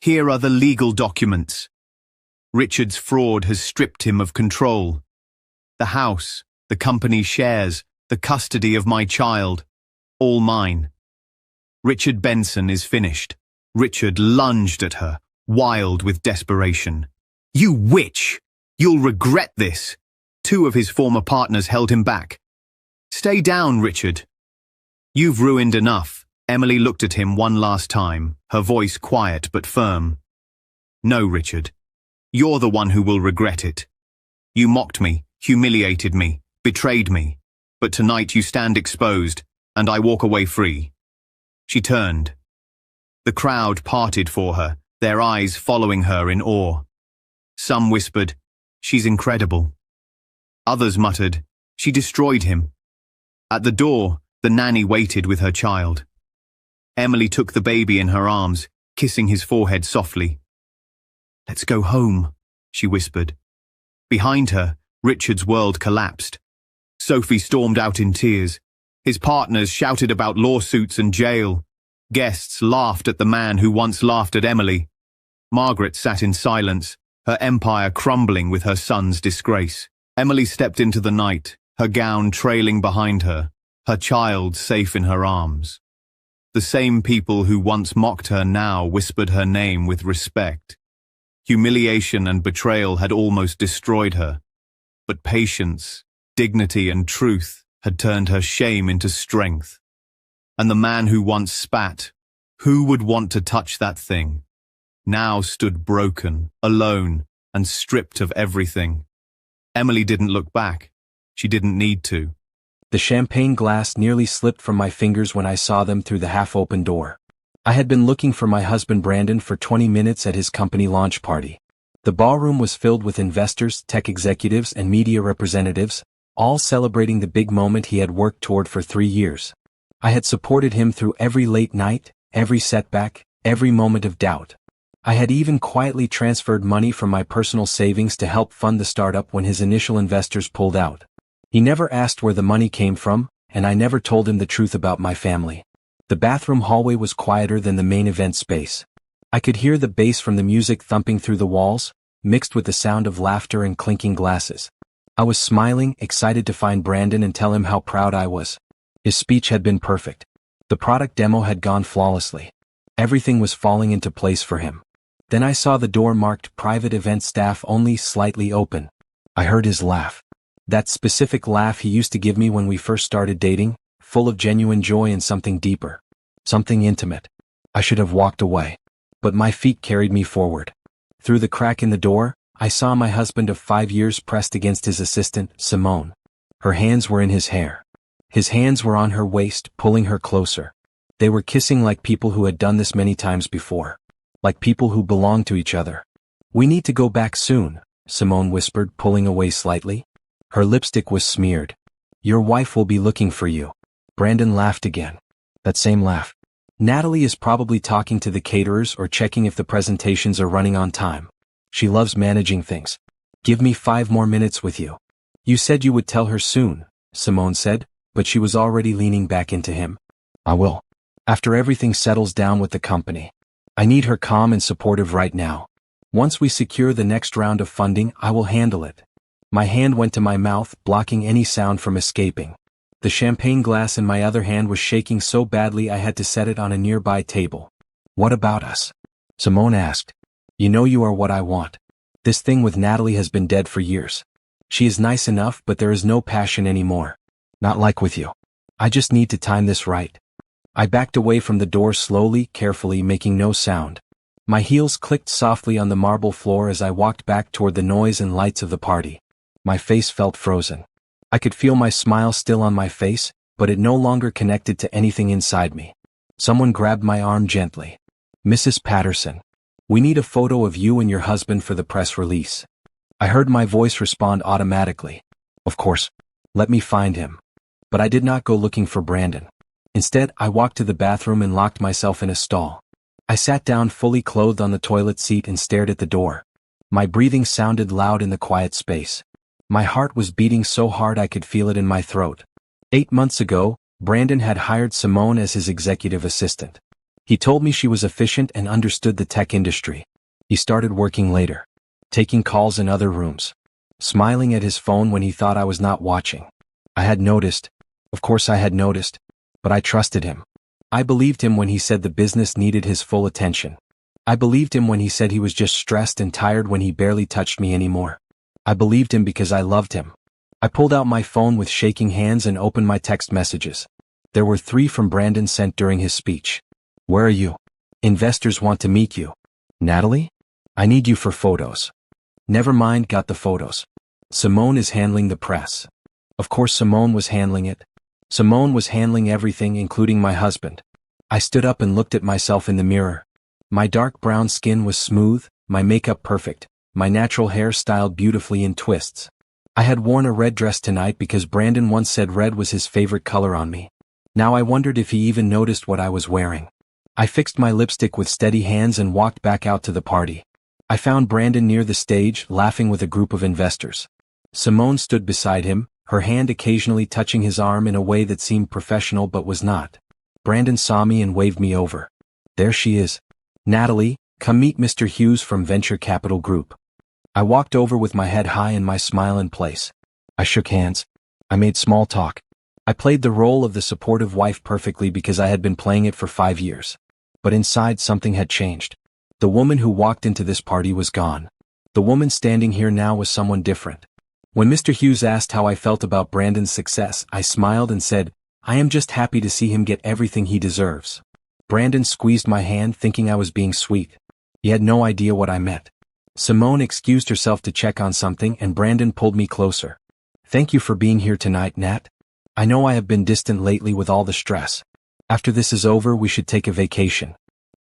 Here are the legal documents. Richard's fraud has stripped him of control. The house, the company shares, the custody of my child, all mine. Richard Benson is finished. Richard lunged at her, wild with desperation. You witch! You'll regret this! Two of his former partners held him back. Stay down, Richard. You've ruined enough. Emily looked at him one last time, her voice quiet but firm. No, Richard. You're the one who will regret it. You mocked me, humiliated me, betrayed me. But tonight you stand exposed, and I walk away free. She turned. The crowd parted for her, their eyes following her in awe. Some whispered, she's incredible. Others muttered, she destroyed him. At the door, the nanny waited with her child. Emily took the baby in her arms, kissing his forehead softly. Let's go home, she whispered. Behind her, Richard's world collapsed. Sophie stormed out in tears. His partners shouted about lawsuits and jail. Guests laughed at the man who once laughed at Emily. Margaret sat in silence, her empire crumbling with her son's disgrace. Emily stepped into the night, her gown trailing behind her, her child safe in her arms. The same people who once mocked her now whispered her name with respect. Humiliation and betrayal had almost destroyed her, but patience, dignity and truth had turned her shame into strength. And the man who once spat, who would want to touch that thing, now stood broken, alone, and stripped of everything. Emily didn't look back. She didn't need to. The champagne glass nearly slipped from my fingers when I saw them through the half-open door. I had been looking for my husband Brandon for 20 minutes at his company launch party. The ballroom was filled with investors, tech executives, and media representatives, all celebrating the big moment he had worked toward for 3 years. I had supported him through every late night, every setback, every moment of doubt. I had even quietly transferred money from my personal savings to help fund the startup when his initial investors pulled out. He never asked where the money came from, and I never told him the truth about my family. The bathroom hallway was quieter than the main event space. I could hear the bass from the music thumping through the walls, mixed with the sound of laughter and clinking glasses. I was smiling, excited to find Brandon and tell him how proud I was. His speech had been perfect. The product demo had gone flawlessly. Everything was falling into place for him. Then I saw the door marked private event staff only slightly open. I heard his laugh. That specific laugh he used to give me when we first started dating, full of genuine joy and something deeper. Something intimate. I should have walked away. But my feet carried me forward. Through the crack in the door, I saw my husband of 5 years pressed against his assistant, Simone. Her hands were in his hair. His hands were on her waist, pulling her closer. They were kissing like people who had done this many times before. Like people who belonged to each other. "We need to go back soon," Simone whispered, pulling away slightly. Her lipstick was smeared. "Your wife will be looking for you." Brandon laughed again. That same laugh. "Natalie is probably talking to the caterers or checking if the presentations are running on time. She loves managing things. Give me 5 more minutes with you." "You said you would tell her soon," Simone said, but she was already leaning back into him. "I will. After everything settles down with the company. I need her calm and supportive right now. Once we secure the next round of funding, I will handle it." My hand went to my mouth, blocking any sound from escaping. The champagne glass in my other hand was shaking so badly I had to set it on a nearby table. "What about us?" Simone asked. "You know you are what I want. This thing with Natalie has been dead for years. She is nice enough, but there is no passion anymore. Not like with you. I just need to time this right." I backed away from the door slowly, carefully, making no sound. My heels clicked softly on the marble floor as I walked back toward the noise and lights of the party. My face felt frozen. I could feel my smile still on my face, but it no longer connected to anything inside me. Someone grabbed my arm gently. "Mrs. Patterson, we need a photo of you and your husband for the press release." I heard my voice respond automatically. "Of course. Let me find him." But I did not go looking for Brandon. Instead, I walked to the bathroom and locked myself in a stall. I sat down fully clothed on the toilet seat and stared at the door. My breathing sounded loud in the quiet space. My heart was beating so hard I could feel it in my throat. 8 months ago, Brandon had hired Simone as his executive assistant. He told me she was efficient and understood the tech industry. He started working later, taking calls in other rooms, smiling at his phone when he thought I was not watching. I had noticed. Of course I had noticed. But I trusted him. I believed him when he said the business needed his full attention. I believed him when he said he was just stressed and tired when he barely touched me anymore. I believed him because I loved him. I pulled out my phone with shaking hands and opened my text messages. There were 3 from Brandon sent during his speech. "Where are you? Investors want to meet you." "Natalie? I need you for photos." "Never mind, got the photos. Simone is handling the press." Of course Simone was handling it. Simone was handling everything, including my husband. I stood up and looked at myself in the mirror. My dark brown skin was smooth, my makeup perfect, my natural hair styled beautifully in twists. I had worn a red dress tonight because Brandon once said red was his favorite color on me. Now I wondered if he even noticed what I was wearing. I fixed my lipstick with steady hands and walked back out to the party. I found Brandon near the stage, laughing with a group of investors. Simone stood beside him, her hand occasionally touching his arm in a way that seemed professional but was not. Brandon saw me and waved me over. "There she is. Natalie, come meet Mr. Hughes from Venture Capital Group." I walked over with my head high and my smile in place. I shook hands. I made small talk. I played the role of the supportive wife perfectly because I had been playing it for 5 years. But inside something had changed. The woman who walked into this party was gone. The woman standing here now was someone different. When Mr. Hughes asked how I felt about Brandon's success, I smiled and said, "I am just happy to see him get everything he deserves." Brandon squeezed my hand, thinking I was being sweet. He had no idea what I meant. Simone excused herself to check on something and Brandon pulled me closer. Thank you for being here tonight, Nat. I know I have been distant lately with all the stress. After this is over, we should take a vacation.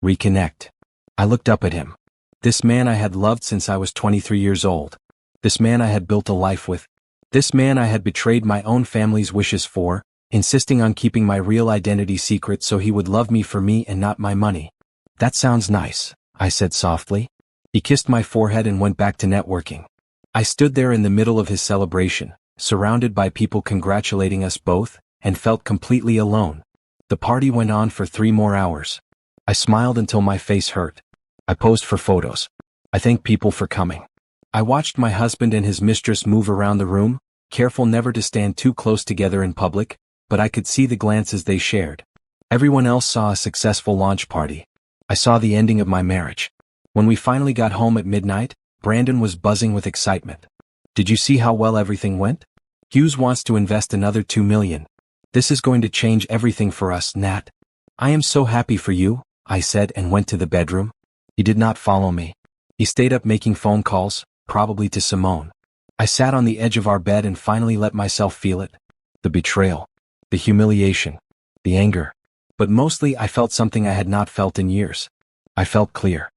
Reconnect. I looked up at him. This man I had loved since I was 23 years old. This man I had built a life with. This man I had betrayed my own family's wishes for, insisting on keeping my real identity secret so he would love me for me and not my money. That sounds nice, I said softly. He kissed my forehead and went back to networking. I stood there in the middle of his celebration, surrounded by people congratulating us both, and felt completely alone. The party went on for 3 more hours. I smiled until my face hurt. I posed for photos. I thanked people for coming. I watched my husband and his mistress move around the room, careful never to stand too close together in public, but I could see the glances they shared. Everyone else saw a successful launch party. I saw the ending of my marriage. When we finally got home at midnight, Brandon was buzzing with excitement. Did you see how well everything went? Hughes wants to invest another $2 million. This is going to change everything for us, Nat. I am so happy for you, I said and went to the bedroom. He did not follow me. He stayed up making phone calls, probably to Simone. I sat on the edge of our bed and finally let myself feel it. The betrayal. The humiliation. The anger. But mostly I felt something I had not felt in years. I felt clear.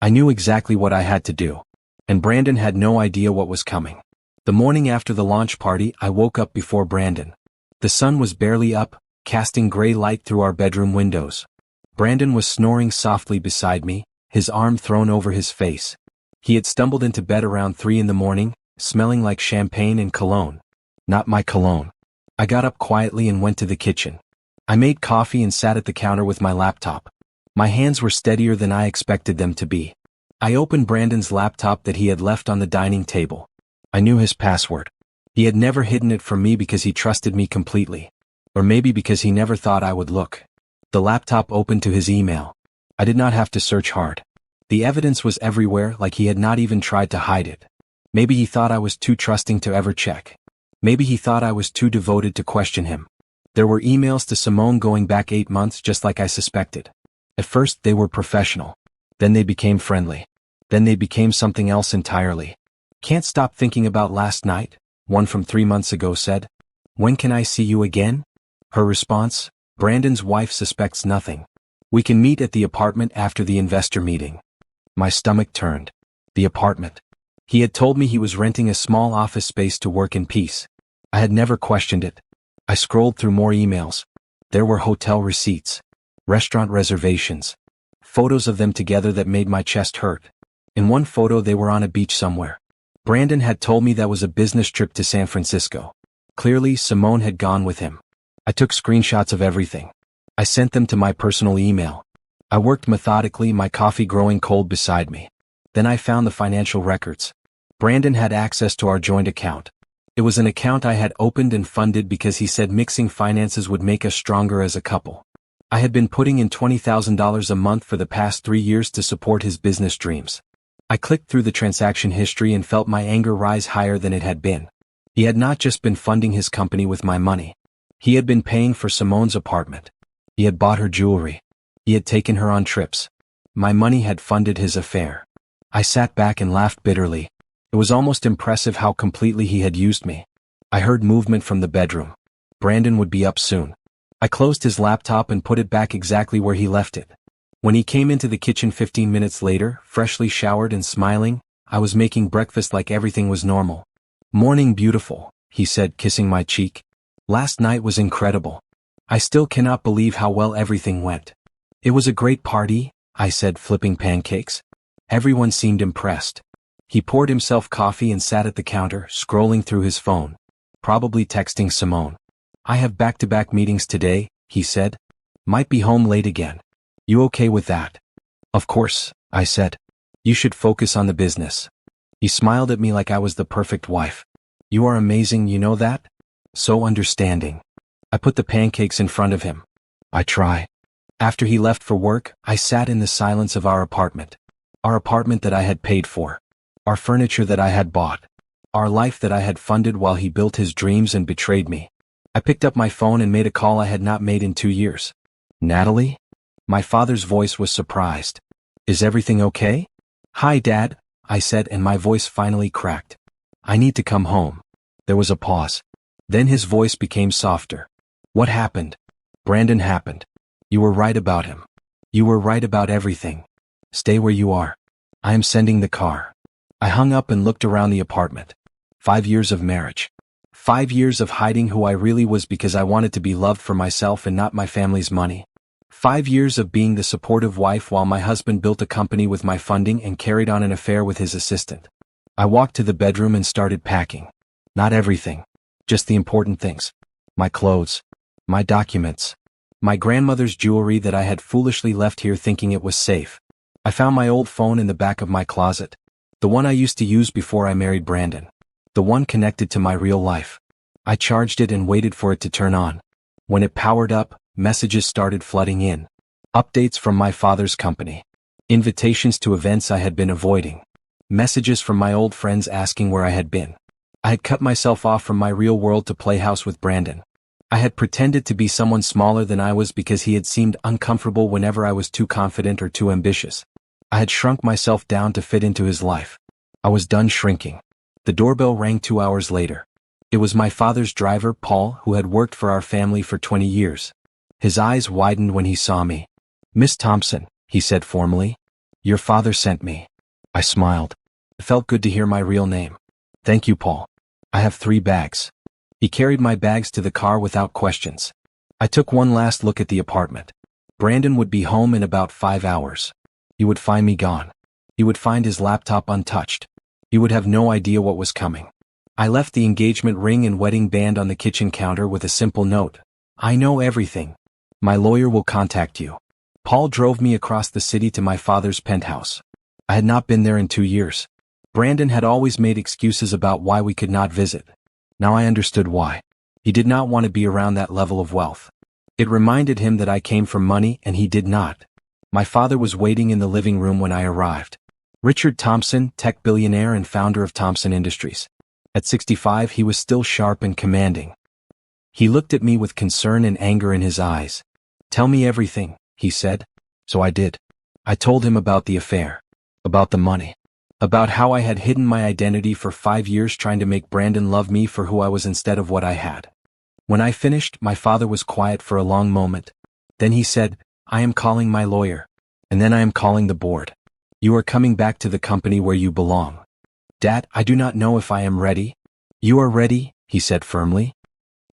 I knew exactly what I had to do. And Brandon had no idea what was coming. The morning after the launch party, I woke up before Brandon. The sun was barely up, casting gray light through our bedroom windows. Brandon was snoring softly beside me, his arm thrown over his face. He had stumbled into bed around 3 in the morning, smelling like champagne and cologne. Not my cologne. I got up quietly and went to the kitchen. I made coffee and sat at the counter with my laptop. My hands were steadier than I expected them to be. I opened Brandon's laptop that he had left on the dining table. I knew his password. He had never hidden it from me because he trusted me completely. Or maybe because he never thought I would look. The laptop opened to his email. I did not have to search hard. The evidence was everywhere, like he had not even tried to hide it. Maybe he thought I was too trusting to ever check. Maybe he thought I was too devoted to question him. There were emails to Simone going back 8 months just like I suspected. At first they were professional. Then they became friendly. Then they became something else entirely. Can't stop thinking about last night, one from 3 months ago said. When can I see you again? Her response, Brandon's wife suspects nothing. We can meet at the apartment after the investor meeting. My stomach turned. The apartment. He had told me he was renting a small office space to work in peace. I had never questioned it. I scrolled through more emails. There were hotel receipts. Restaurant reservations. Photos of them together that made my chest hurt. In one photo they were on a beach somewhere. Brandon had told me that was a business trip to San Francisco. Clearly, Simone had gone with him. I took screenshots of everything. I sent them to my personal email. I worked methodically, my coffee growing cold beside me. Then I found the financial records. Brandon had access to our joint account. It was an account I had opened and funded because he said mixing finances would make us stronger as a couple. I had been putting in $20,000 a month for the past 3 years to support his business dreams. I clicked through the transaction history and felt my anger rise higher than it had been. He had not just been funding his company with my money. He had been paying for Simone's apartment. He had bought her jewelry. He had taken her on trips. My money had funded his affair. I sat back and laughed bitterly. It was almost impressive how completely he had used me. I heard movement from the bedroom. Brandon would be up soon. I closed his laptop and put it back exactly where he left it. When he came into the kitchen 15 minutes later, freshly showered and smiling, I was making breakfast like everything was normal. Morning beautiful, he said, kissing my cheek. Last night was incredible. I still cannot believe how well everything went. It was a great party, I said, flipping pancakes. Everyone seemed impressed. He poured himself coffee and sat at the counter, scrolling through his phone. Probably texting Simone. I have back-to-back meetings today, he said. Might be home late again. You okay with that? Of course, I said. You should focus on the business. He smiled at me like I was the perfect wife. You are amazing, you know that? So understanding. I put the pancakes in front of him. I try. After he left for work, I sat in the silence of our apartment. Our apartment that I had paid for. Our furniture that I had bought. Our life that I had funded while he built his dreams and betrayed me. I picked up my phone and made a call I had not made in 2 years. Natalie? My father's voice was surprised. Is everything okay? Hi, Dad. I said, and my voice finally cracked. I need to come home. There was a pause. Then his voice became softer. What happened? Brandon happened. You were right about him. You were right about everything. Stay where you are. I am sending the car. I hung up and looked around the apartment. 5 years of marriage. 5 years of hiding who I really was because I wanted to be loved for myself and not my family's money. 5 years of being the supportive wife while my husband built a company with my funding and carried on an affair with his assistant. I walked to the bedroom and started packing. Not everything. Just the important things. My clothes. My documents. My grandmother's jewelry that I had foolishly left here thinking it was safe. I found my old phone in the back of my closet. The one I used to use before I married Brandon. The one connected to my real life. I charged it and waited for it to turn on. When it powered up, messages started flooding in. Updates from my father's company. Invitations to events I had been avoiding. Messages from my old friends asking where I had been. I had cut myself off from my real world to play house with Brandon. I had pretended to be someone smaller than I was because he had seemed uncomfortable whenever I was too confident or too ambitious. I had shrunk myself down to fit into his life. I was done shrinking. The doorbell rang 2 hours later. It was my father's driver, Paul, who had worked for our family for 20 years. His eyes widened when he saw me. "Miss Thompson," he said formally. "Your father sent me." I smiled. It felt good to hear my real name. "Thank you, Paul. I have 3 bags." He carried my bags to the car without questions. I took one last look at the apartment. Brandon would be home in about 5 hours. He would find me gone. He would find his laptop untouched. He would have no idea what was coming. I left the engagement ring and wedding band on the kitchen counter with a simple note. "I know everything. My lawyer will contact you." Paul drove me across the city to my father's penthouse. I had not been there in 2 years. Brandon had always made excuses about why we could not visit. Now I understood why. He did not want to be around that level of wealth. It reminded him that I came from money and he did not. My father was waiting in the living room when I arrived. Richard Thompson, tech billionaire and founder of Thompson Industries. At 65, he was still sharp and commanding. He looked at me with concern and anger in his eyes. "Tell me everything," he said. So I did. I told him about the affair. About the money. About how I had hidden my identity for 5 years trying to make Brandon love me for who I was instead of what I had. When I finished, my father was quiet for a long moment. Then he said, "I am calling my lawyer. And then I am calling the board. You are coming back to the company where you belong." "Dad, I do not know if I am ready." "You are ready," he said firmly.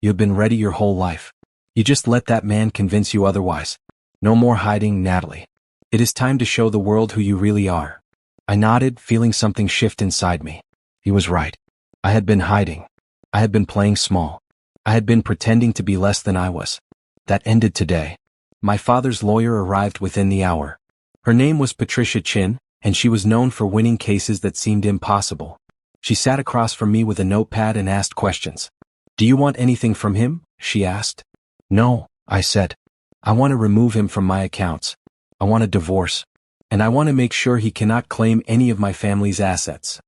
"You have been ready your whole life. You just let that man convince you otherwise. No more hiding, Natalie. It is time to show the world who you really are." I nodded, feeling something shift inside me. He was right. I had been hiding. I had been playing small. I had been pretending to be less than I was. That ended today. My father's lawyer arrived within the hour. Her name was Patricia Chin, and she was known for winning cases that seemed impossible. She sat across from me with a notepad and asked questions. "Do you want anything from him?" she asked. "No," I said. "I want to remove him from my accounts. I want a divorce. And I want to make sure he cannot claim any of my family's assets."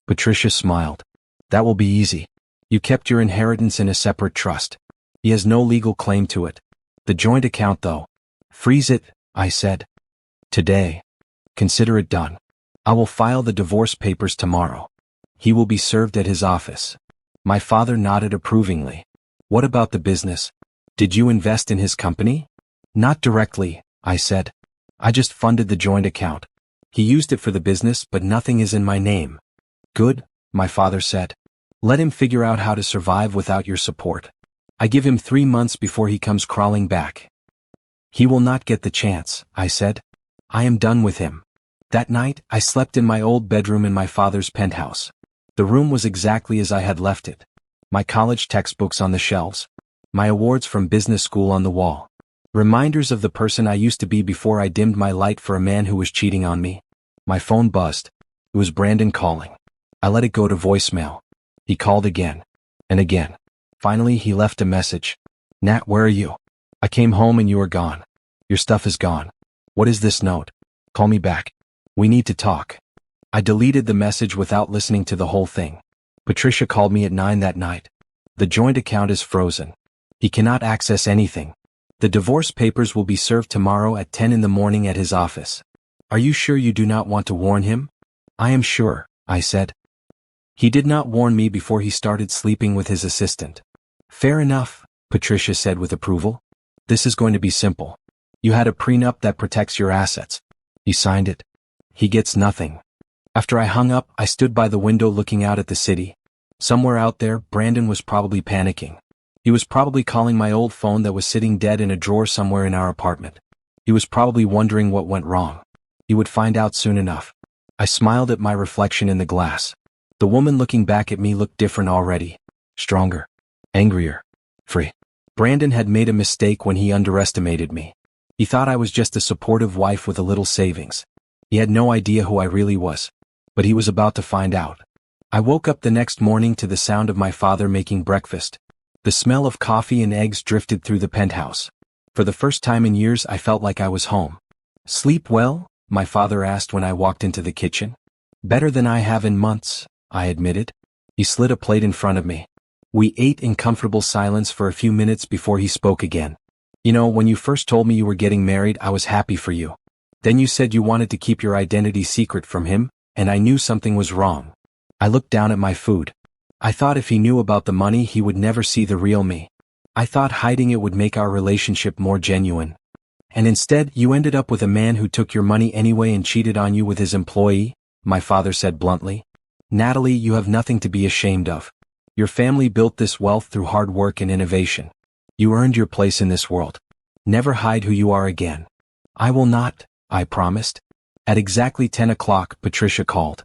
Patricia smiled. "That will be easy. You kept your inheritance in a separate trust. He has no legal claim to it. The joint account, though." "Freeze it," I said. "Today. Consider it done. I will file the divorce papers tomorrow. He will be served at his office." My father nodded approvingly. "What about the business? Did you invest in his company?" "Not directly," I said. "I just funded the joint account. He used it for the business, but nothing is in my name." "Good," my father said. "Let him figure out how to survive without your support. I give him 3 months before he comes crawling back." "He will not get the chance," I said. "I am done with him." That night, I slept in my old bedroom in my father's penthouse. The room was exactly as I had left it. My college textbooks on the shelves. My awards from business school on the wall. Reminders of the person I used to be before I dimmed my light for a man who was cheating on me. My phone buzzed. It was Brandon calling. I let it go to voicemail. He called again. And again. Finally, he left a message. "Nat, where are you? I came home and you are gone. Your stuff is gone. What is this note? Call me back. We need to talk." I deleted the message without listening to the whole thing. Patricia called me at 9 that night. "The joint account is frozen. He cannot access anything. The divorce papers will be served tomorrow at 10 in the morning at his office. Are you sure you do not want to warn him?" I am sure, I said. He did not warn me before he started sleeping with his assistant. Fair enough, Patricia said with approval. This is going to be simple. You had a prenup that protects your assets. He signed it. He gets nothing. After I hung up, I stood by the window looking out at the city. Somewhere out there, Brandon was probably panicking. He was probably calling my old phone that was sitting dead in a drawer somewhere in our apartment. He was probably wondering what went wrong. He would find out soon enough. I smiled at my reflection in the glass. The woman looking back at me looked different already. Stronger. Angrier. Free. Brandon had made a mistake when he underestimated me. He thought I was just a supportive wife with a little savings. He had no idea who I really was. But he was about to find out. I woke up the next morning to the sound of my father making breakfast. The smell of coffee and eggs drifted through the penthouse. For the first time in years, I felt like I was home. Sleep well? My father asked when I walked into the kitchen. Better than I have in months, I admitted. He slid a plate in front of me. We ate in comfortable silence for a few minutes before he spoke again. You know, when you first told me you were getting married, I was happy for you. Then you said you wanted to keep your identity secret from him, and I knew something was wrong. I looked down at my food. I thought if he knew about the money, he would never see the real me. I thought hiding it would make our relationship more genuine. And instead, you ended up with a man who took your money anyway and cheated on you with his employee, my father said bluntly. Natalie, you have nothing to be ashamed of. Your family built this wealth through hard work and innovation. You earned your place in this world. Never hide who you are again. I will not, I promised. At exactly 10 o'clock, Patricia called.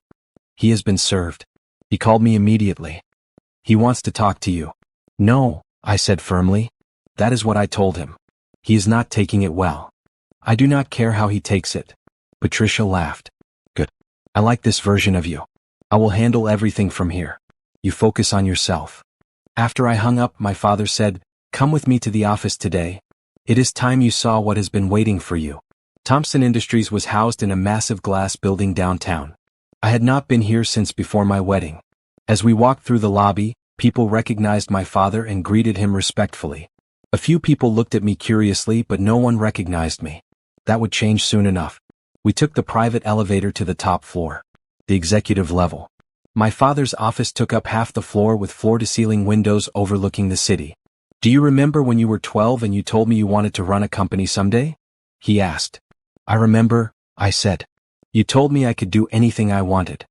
He has been served. He called me immediately. He wants to talk to you. No, I said firmly. That is what I told him. He is not taking it well. I do not care how he takes it. Patricia laughed. Good. I like this version of you. I will handle everything from here. You focus on yourself. After I hung up, my father said, Come with me to the office today. It is time you saw what has been waiting for you. Thompson Industries was housed in a massive glass building downtown. I had not been here since before my wedding. As we walked through the lobby, people recognized my father and greeted him respectfully. A few people looked at me curiously, but no one recognized me. That would change soon enough. We took the private elevator to the top floor. The executive level. My father's office took up half the floor with floor-to-ceiling windows overlooking the city. Do you remember when you were 12 and you told me you wanted to run a company someday? He asked. I remember, I said. You told me I could do anything I wanted.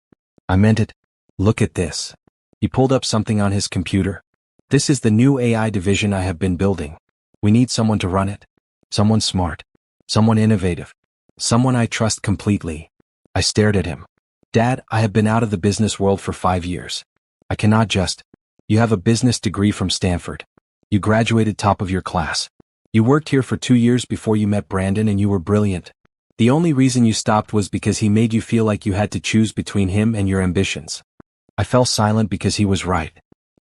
I meant it. Look at this. He pulled up something on his computer. This is the new AI division I have been building. We need someone to run it. Someone smart. Someone innovative. Someone I trust completely. I stared at him. Dad, I have been out of the business world for 5 years. I cannot just. You have a business degree from Stanford. You graduated top of your class. You worked here for 2 years before you met Brandon and you were brilliant. The only reason you stopped was because he made you feel like you had to choose between him and your ambitions. I fell silent because he was right.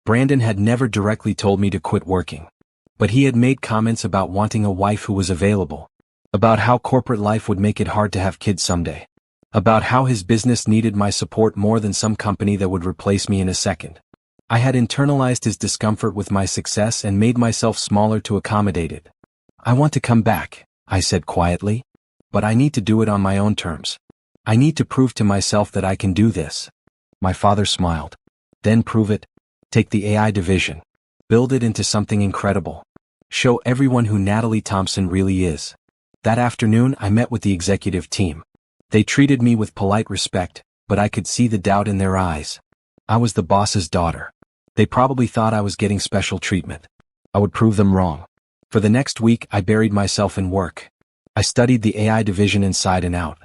Brandon had never directly told me to quit working. But he had made comments about wanting a wife who was available. About how corporate life would make it hard to have kids someday. About how his business needed my support more than some company that would replace me in a second. I had internalized his discomfort with my success and made myself smaller to accommodate it. I want to come back, I said quietly. But I need to do it on my own terms. I need to prove to myself that I can do this. My father smiled. Then prove it. Take the AI division. Build it into something incredible. Show everyone who Natalie Thompson really is. That afternoon, I met with the executive team. They treated me with polite respect, but I could see the doubt in their eyes. I was the boss's daughter. They probably thought I was getting special treatment. I would prove them wrong. For the next week, I buried myself in work. I studied the AI division inside and out.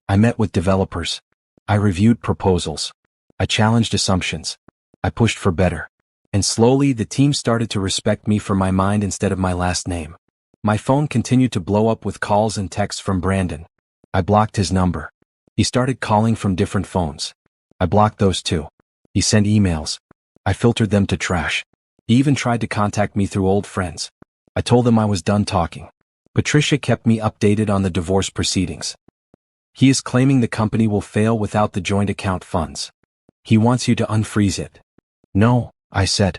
I met with developers. I reviewed proposals. I challenged assumptions. I pushed for better. And slowly, the team started to respect me for my mind instead of my last name. My phone continued to blow up with calls and texts from Brandon. I blocked his number. He started calling from different phones. I blocked those too. He sent emails. I filtered them to trash. He even tried to contact me through old friends. I told them I was done talking. Patricia kept me updated on the divorce proceedings. He is claiming the company will fail without the joint account funds. He wants you to unfreeze it. No, I said.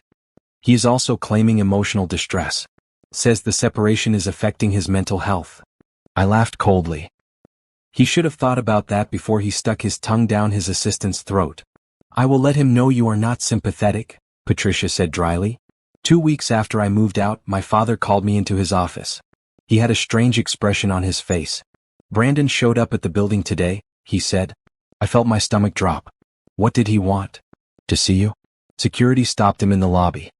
He is also claiming emotional distress. Says the separation is affecting his mental health. I laughed coldly. He should have thought about that before he stuck his tongue down his assistant's throat. "I will let him know you are not sympathetic," Patricia said dryly. 2 weeks after I moved out, my father called me into his office. He had a strange expression on his face. "Brandon showed up at the building today," he said. I felt my stomach drop. What did he want? To see you? Security stopped him in the lobby.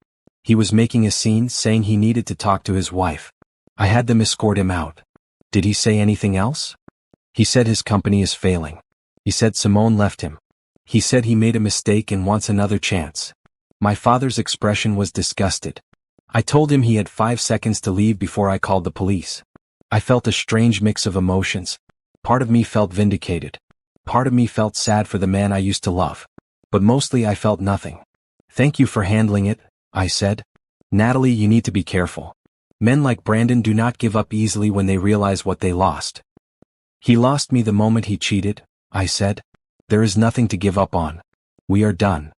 He was making a scene, saying he needed to talk to his wife. I had them escort him out. Did he say anything else? He said his company is failing. He said Simone left him. He said he made a mistake and wants another chance. My father's expression was disgusted. I told him he had 5 seconds to leave before I called the police. I felt a strange mix of emotions. Part of me felt vindicated. Part of me felt sad for the man I used to love. But mostly I felt nothing. "Thank you for handling it," I said. "Natalie, you need to be careful. Men like Brandon do not give up easily when they realize what they lost." "He lost me the moment he cheated," I said. "There is nothing to give up on. We are done."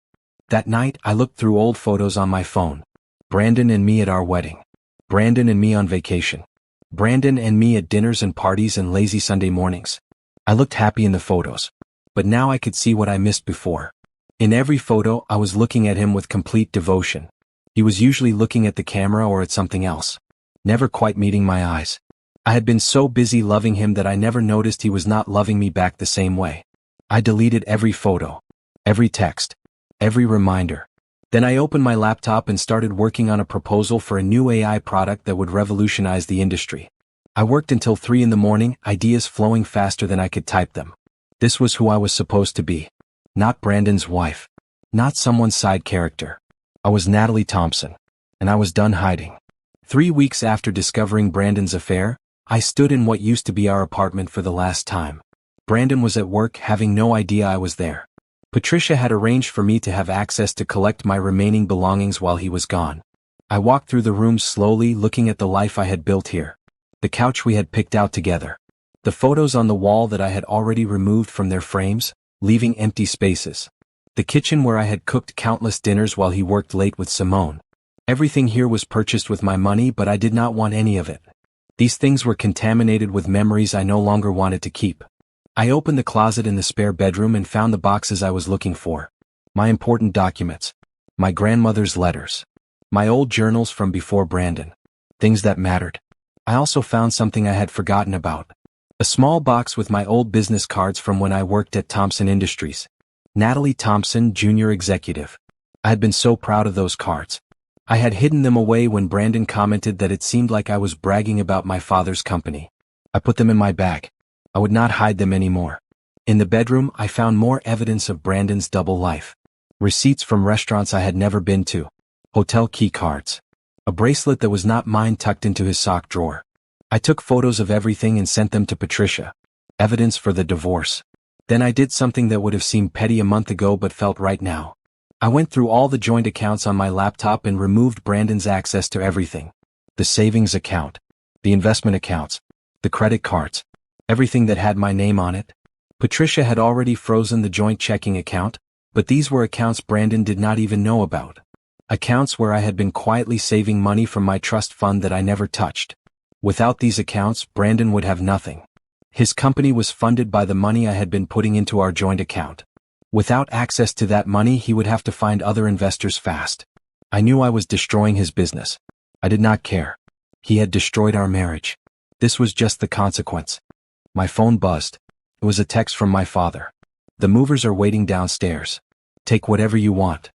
That night I looked through old photos on my phone. Brandon and me at our wedding. Brandon and me on vacation. Brandon and me at dinners and parties and lazy Sunday mornings. I looked happy in the photos. But now I could see what I missed before. In every photo I was looking at him with complete devotion. He was usually looking at the camera or at something else. Never quite meeting my eyes. I had been so busy loving him that I never noticed he was not loving me back the same way. I deleted every photo, every text, every reminder. Then I opened my laptop and started working on a proposal for a new AI product that would revolutionize the industry. I worked until 3 in the morning, ideas flowing faster than I could type them. This was who I was supposed to be. Not Brandon's wife. Not someone's side character. I was Natalie Thompson. And I was done hiding. 3 weeks after discovering Brandon's affair, I stood in what used to be our apartment for the last time. Brandon was at work, having no idea I was there. Patricia had arranged for me to have access to collect my remaining belongings while he was gone. I walked through the rooms slowly, looking at the life I had built here. The couch we had picked out together. The photos on the wall that I had already removed from their frames, leaving empty spaces. The kitchen where I had cooked countless dinners while he worked late with Simone. Everything here was purchased with my money, but I did not want any of it. These things were contaminated with memories I no longer wanted to keep. I opened the closet in the spare bedroom and found the boxes I was looking for. My important documents. My grandmother's letters. My old journals from before Brandon. Things that mattered. I also found something I had forgotten about. A small box with my old business cards from when I worked at Thompson Industries. Natalie Thompson, Junior Executive. I had been so proud of those cards. I had hidden them away when Brandon commented that it seemed like I was bragging about my father's company. I put them in my bag. I would not hide them anymore. In the bedroom, I found more evidence of Brandon's double life. Receipts from restaurants I had never been to. Hotel key cards. A bracelet that was not mine tucked into his sock drawer. I took photos of everything and sent them to Patricia. Evidence for the divorce. Then I did something that would have seemed petty a month ago but felt right now. I went through all the joint accounts on my laptop and removed Brandon's access to everything. The savings account. The investment accounts. The credit cards. Everything that had my name on it. Patricia had already frozen the joint checking account, but these were accounts Brandon did not even know about. Accounts where I had been quietly saving money from my trust fund that I never touched. Without these accounts, Brandon would have nothing. His company was funded by the money I had been putting into our joint account. Without access to that money, he would have to find other investors fast. I knew I was destroying his business. I did not care. He had destroyed our marriage. This was just the consequence. My phone buzzed. It was a text from my father. "The movers are waiting downstairs. Take whatever you want."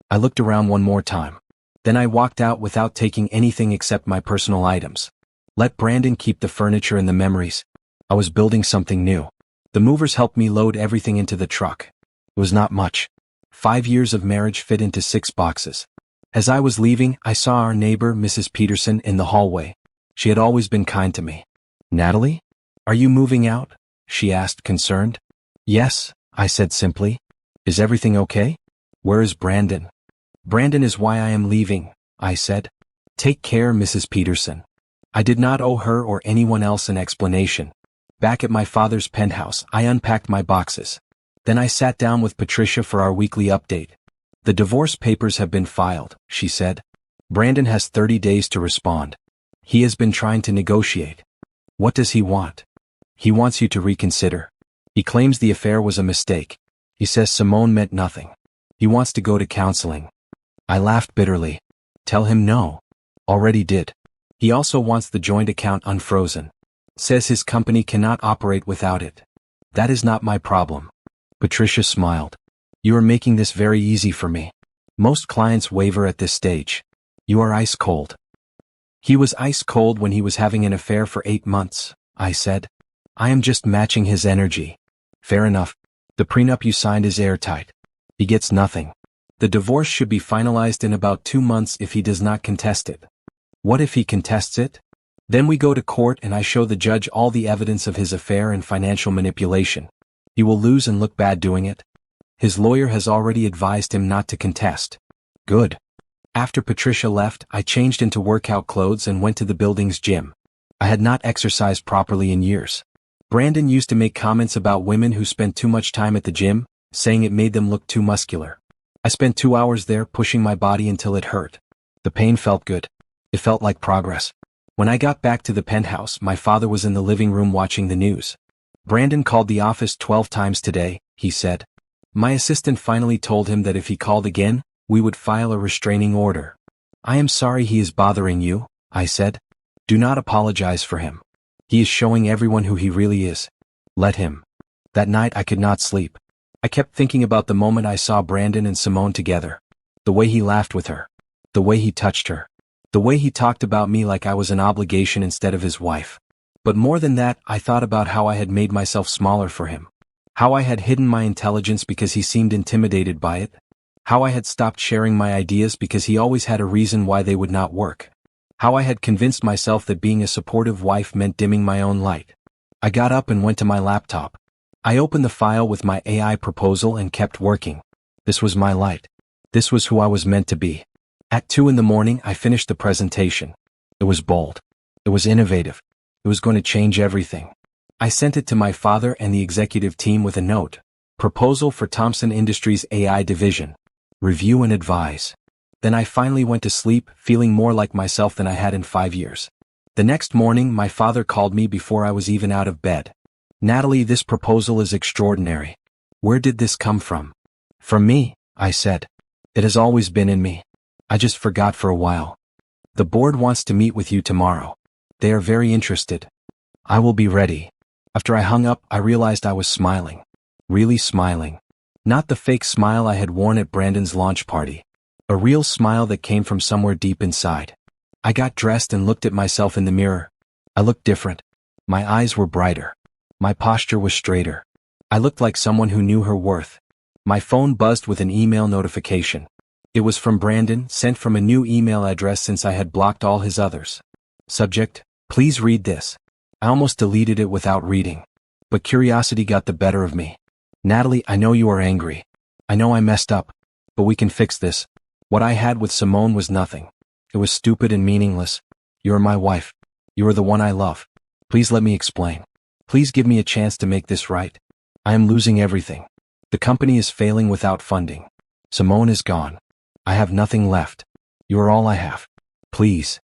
I looked around one more time. Then I walked out without taking anything except my personal items. Let Brandon keep the furniture and the memories. I was building something new. The movers helped me load everything into the truck. It was not much. 5 years of marriage fit into 6 boxes. As I was leaving, I saw our neighbor, Mrs. Peterson, in the hallway. She had always been kind to me. "Natalie? Are you moving out?" she asked, concerned. "Yes," I said simply. "Is everything okay? Where is Brandon?" "Brandon is why I am leaving," I said. "Take care, Mrs. Peterson." I did not owe her or anyone else an explanation. Back at my father's penthouse, I unpacked my boxes. Then I sat down with Patricia for our weekly update. "The divorce papers have been filed," she said. "Brandon has 30 days to respond. He has been trying to negotiate." "What does he want?" He wants you to reconsider. He claims the affair was a mistake. He says Simone meant nothing. He wants to go to counseling. I laughed bitterly. Tell him no. Already did. He also wants the joint account unfrozen. Says his company cannot operate without it. That is not my problem. Patricia smiled. You are making this very easy for me. Most clients waver at this stage. You are ice cold. He was ice cold when he was having an affair for 8 months, I said. I am just matching his energy. Fair enough. The prenup you signed is airtight. He gets nothing. The divorce should be finalized in about 2 months if he does not contest it. What if he contests it? Then we go to court and I show the judge all the evidence of his affair and financial manipulation. He will lose and look bad doing it. His lawyer has already advised him not to contest. Good. After Patricia left, I changed into workout clothes and went to the building's gym. I had not exercised properly in years. Brandon used to make comments about women who spent too much time at the gym, saying it made them look too muscular. I spent 2 hours there pushing my body until it hurt. The pain felt good. It felt like progress. When I got back to the penthouse, my father was in the living room watching the news. Brandon called the office 12 times today, he said. My assistant finally told him that if he called again, we would file a restraining order. I am sorry he is bothering you, I said. Do not apologize for him. He is showing everyone who he really is. Let him. That night I could not sleep. I kept thinking about the moment I saw Brandon and Simone together. The way he laughed with her. The way he touched her. The way he talked about me like I was an obligation instead of his wife. But more than that, I thought about how I had made myself smaller for him. How I had hidden my intelligence because he seemed intimidated by it. How I had stopped sharing my ideas because he always had a reason why they would not work. How I had convinced myself that being a supportive wife meant dimming my own light. I got up and went to my laptop. I opened the file with my AI proposal and kept working. This was my light. This was who I was meant to be. At 2 a.m, I finished the presentation. It was bold. It was innovative. It was going to change everything. I sent it to my father and the executive team with a note. Proposal for Thomson Industries AI division. Review and advise. Then I finally went to sleep, feeling more like myself than I had in 5 years. The next morning, my father called me before I was even out of bed. Natalie, this proposal is extraordinary. Where did this come from? From me, I said. It has always been in me. I just forgot for a while. The board wants to meet with you tomorrow. They are very interested. I will be ready. After I hung up, I realized I was smiling. Really smiling. Not the fake smile I had worn at Brandon's launch party. A real smile that came from somewhere deep inside. I got dressed and looked at myself in the mirror. I looked different. My eyes were brighter. My posture was straighter. I looked like someone who knew her worth. My phone buzzed with an email notification. It was from Brandon, sent from a new email address since I had blocked all his others. Subject: please read this. I almost deleted it without reading. But curiosity got the better of me. Natalie, I know you are angry. I know I messed up. But we can fix this. What I had with Simone was nothing. It was stupid and meaningless. You are my wife. You are the one I love. Please let me explain. Please give me a chance to make this right. I am losing everything. The company is failing without funding. Simone is gone. I have nothing left. You are all I have. Please.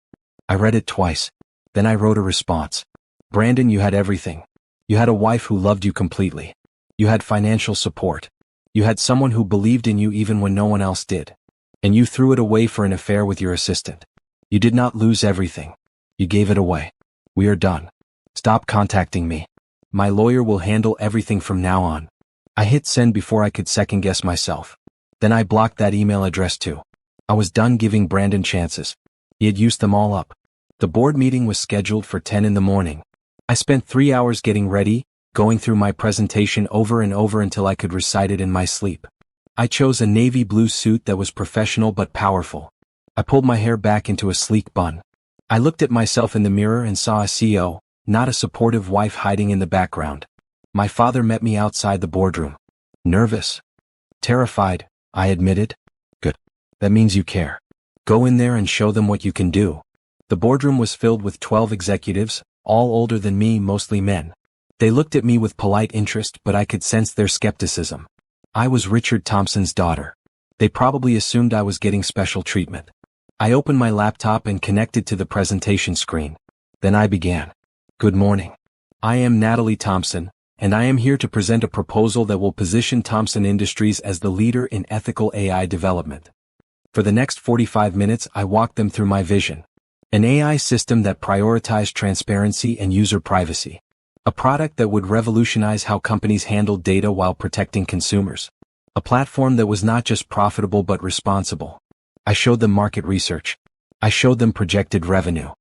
I read it twice. Then I wrote a response. Brandon, you had everything. You had a wife who loved you completely. You had financial support. You had someone who believed in you even when no one else did. And you threw it away for an affair with your assistant. You did not lose everything. You gave it away. We are done. Stop contacting me. My lawyer will handle everything from now on. I hit send before I could second guess myself. Then I blocked that email address too. I was done giving Brandon chances. He had used them all up. The board meeting was scheduled for 10 a.m. I spent 3 hours getting ready, going through my presentation over and over until I could recite it in my sleep. I chose a navy blue suit that was professional but powerful. I pulled my hair back into a sleek bun. I looked at myself in the mirror and saw a CEO, not a supportive wife hiding in the background. My father met me outside the boardroom. Nervous. Terrified, I admitted. Good. That means you care. Go in there and show them what you can do. The boardroom was filled with 12 executives, all older than me, mostly men. They looked at me with polite interest, but I could sense their skepticism. I was Richard Thompson's daughter. They probably assumed I was getting special treatment. I opened my laptop and connected to the presentation screen. Then I began. Good morning. I am Natalie Thompson, and I am here to present a proposal that will position Thompson Industries as the leader in ethical AI development. For the next 45 minutes, I walk them through my vision. An AI system that prioritizes transparency and user privacy. A product that would revolutionize how companies handle data while protecting consumers. A platform that was not just profitable but responsible. I showed them market research. I showed them projected revenue.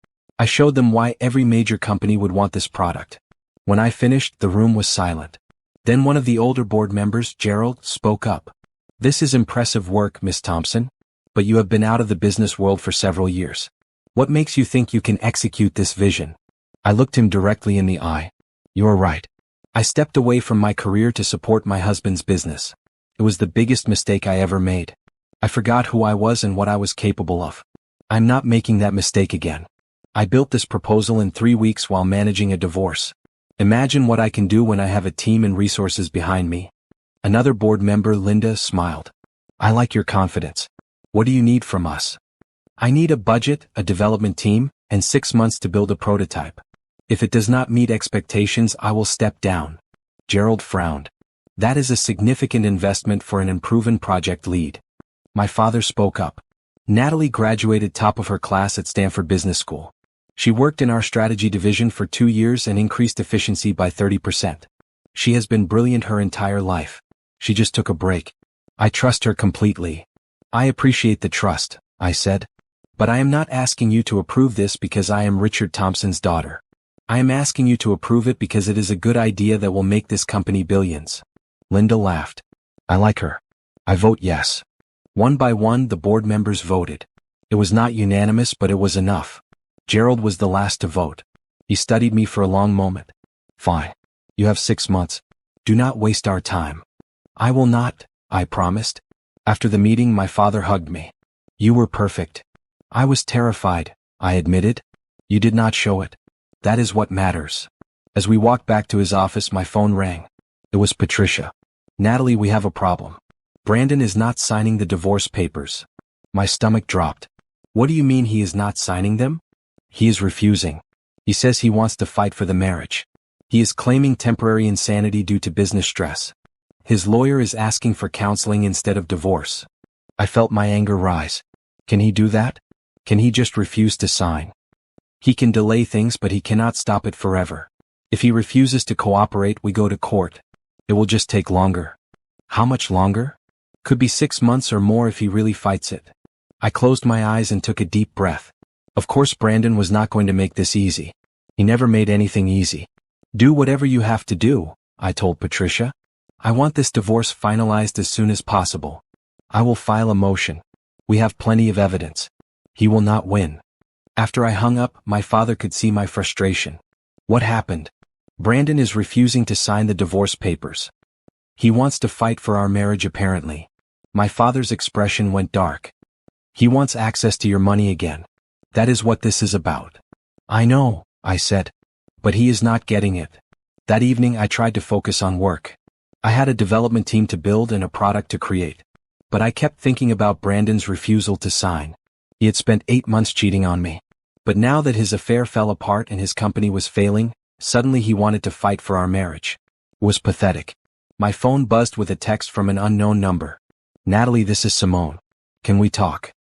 I showed them why every major company would want this product. When I finished, the room was silent. Then one of the older board members, Gerald, spoke up. "This is impressive work, Miss Thompson, but you have been out of the business world for several years. What makes you think you can execute this vision?" I looked him directly in the eye. "You're right. I stepped away from my career to support my husband's business. It was the biggest mistake I ever made. I forgot who I was and what I was capable of. I'm not making that mistake again. I built this proposal in 3 weeks while managing a divorce. Imagine what I can do when I have a team and resources behind me." Another board member, Linda, smiled. "I like your confidence. What do you need from us?" "I need a budget, a development team, and 6 months to build a prototype. If it does not meet expectations, I will step down." Gerald frowned. "That is a significant investment for an unproven project lead." My father spoke up. "Natalie graduated top of her class at Stanford Business School. She worked in our strategy division for 2 years and increased efficiency by 30%. She has been brilliant her entire life. She just took a break. I trust her completely." "I appreciate the trust," I said. "But I am not asking you to approve this because I am Richard Thompson's daughter. I am asking you to approve it because it is a good idea that will make this company billions." Linda laughed. "I like her. I vote yes." One by one, the board members voted. It was not unanimous, but it was enough. Gerald was the last to vote. He studied me for a long moment. "Fine. You have 6 months. Do not waste our time." "I will not," I promised. After the meeting, my father hugged me. "You were perfect." "I was terrified," I admitted. "You did not show it. That is what matters." As we walked back to his office, my phone rang. It was Patricia. "Natalie, we have a problem. Brandon is not signing the divorce papers." My stomach dropped. "What do you mean he is not signing them?" "He is refusing. He says he wants to fight for the marriage. He is claiming temporary insanity due to business stress. His lawyer is asking for counseling instead of divorce." I felt my anger rise. Can he do that? Can he just refuse to sign? He can delay things, but he cannot stop it forever. If he refuses to cooperate, we go to court. It will just take longer. How much longer? Could be 6 months or more if he really fights it. I closed my eyes and took a deep breath. Of course, Brandon was not going to make this easy. He never made anything easy. "Do whatever you have to do," I told Patricia. "I want this divorce finalized as soon as possible. I will file a motion. We have plenty of evidence. He will not win." After I hung up, my father could see my frustration. "What happened?" "Brandon is refusing to sign the divorce papers. He wants to fight for our marriage apparently." My father's expression went dark. "He wants access to your money again. That is what this is about." "I know," I said. "But he is not getting it." That evening I tried to focus on work. I had a development team to build and a product to create. But I kept thinking about Brandon's refusal to sign. He had spent 8 months cheating on me. But now that his affair fell apart and his company was failing, suddenly he wanted to fight for our marriage. It was pathetic. My phone buzzed with a text from an unknown number. "Natalie, this is Simone. Can we talk?"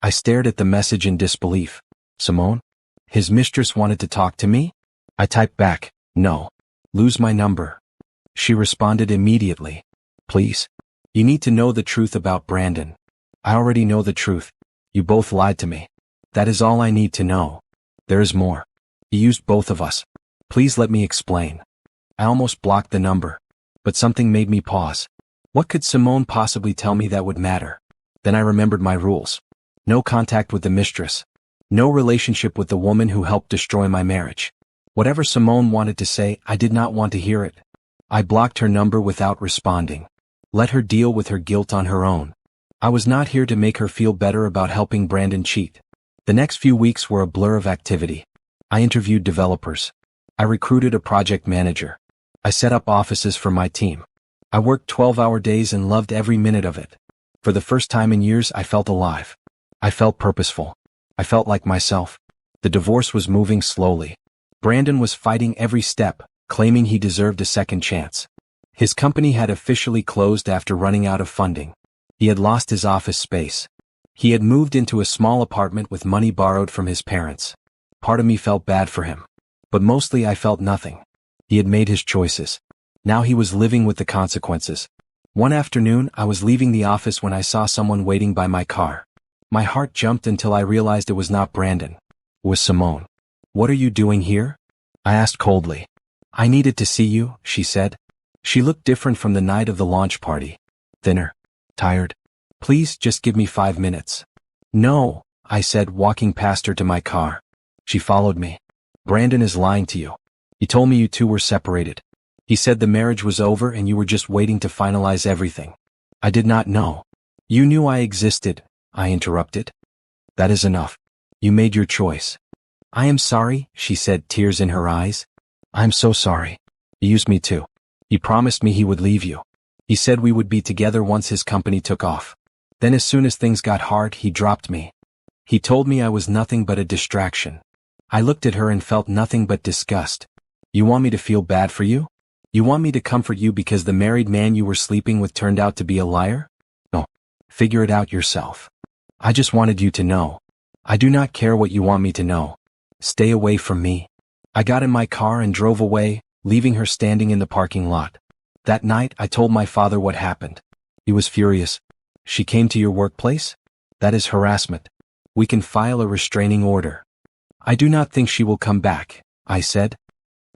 I stared at the message in disbelief. Simone? His mistress wanted to talk to me? I typed back, "No. Lose my number." She responded immediately. "Please. You need to know the truth about Brandon." "I already know the truth. You both lied to me. That is all I need to know. There is more. He used both of us. Please let me explain." I almost blocked the number. But something made me pause. What could Simone possibly tell me that would matter? Then I remembered my rules. No contact with the mistress. No relationship with the woman who helped destroy my marriage. Whatever Simone wanted to say, I did not want to hear it. I blocked her number without responding. Let her deal with her guilt on her own. I was not here to make her feel better about helping Brandon cheat. The next few weeks were a blur of activity. I interviewed developers. I recruited a project manager. I set up offices for my team. I worked 12-hour days and loved every minute of it. For the first time in years, I felt alive. I felt purposeful. I felt like myself. The divorce was moving slowly. Brandon was fighting every step, claiming he deserved a second chance. His company had officially closed after running out of funding. He had lost his office space. He had moved into a small apartment with money borrowed from his parents. Part of me felt bad for him. But mostly I felt nothing. He had made his choices. Now he was living with the consequences. One afternoon, I was leaving the office when I saw someone waiting by my car. My heart jumped until I realized it was not Brandon. It was Simone. "What are you doing here?" I asked coldly. "I needed to see you," she said. She looked different from the night of the launch party. Thinner. Tired. "Please, just give me 5 minutes." "No," I said, walking past her to my car. She followed me. "Brandon is lying to you. He told me you two were separated. He said the marriage was over and you were just waiting to finalize everything." I did not know. "You knew I existed," I interrupted. "That is enough. You made your choice." "I am sorry," she said, tears in her eyes. "I'm so sorry. He used me too. He promised me he would leave you. He said we would be together once his company took off. Then as soon as things got hard, he dropped me. He told me I was nothing but a distraction." I looked at her and felt nothing but disgust. "You want me to feel bad for you? You want me to comfort you because the married man you were sleeping with turned out to be a liar? No. Figure it out yourself. I just wanted you to know. I do not care what you want me to know. Stay away from me." I got in my car and drove away, leaving her standing in the parking lot. That night, I told my father what happened. He was furious. "She came to your workplace? That is harassment. We can file a restraining order." "I do not think she will come back," I said.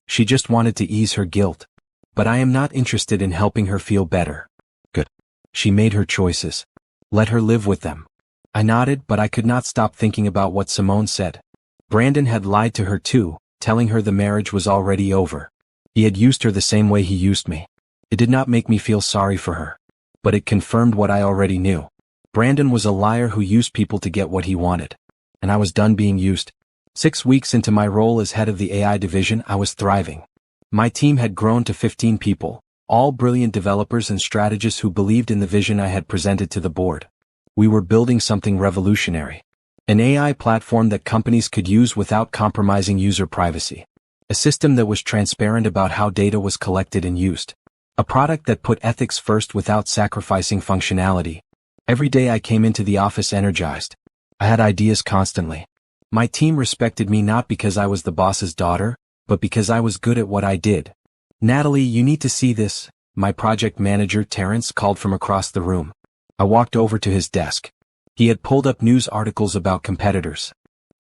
"She just wanted to ease her guilt. But I am not interested in helping her feel better." "Good. She made her choices. Let her live with them." I nodded, but I could not stop thinking about what Simone said. Brandon had lied to her too, telling her the marriage was already over. He had used her the same way he used me. It did not make me feel sorry for her. But it confirmed what I already knew. Brandon was a liar who used people to get what he wanted. And I was done being used. 6 weeks into my role as head of the AI division, I was thriving. My team had grown to 15 people, all brilliant developers and strategists who believed in the vision I had presented to the board. We were building something revolutionary. An AI platform that companies could use without compromising user privacy. A system that was transparent about how data was collected and used. A product that put ethics first without sacrificing functionality. Every day I came into the office energized. I had ideas constantly. My team respected me not because I was the boss's daughter, but because I was good at what I did. "Natalie, you need to see this," my project manager Terrence called from across the room. I walked over to his desk. He had pulled up news articles about competitors.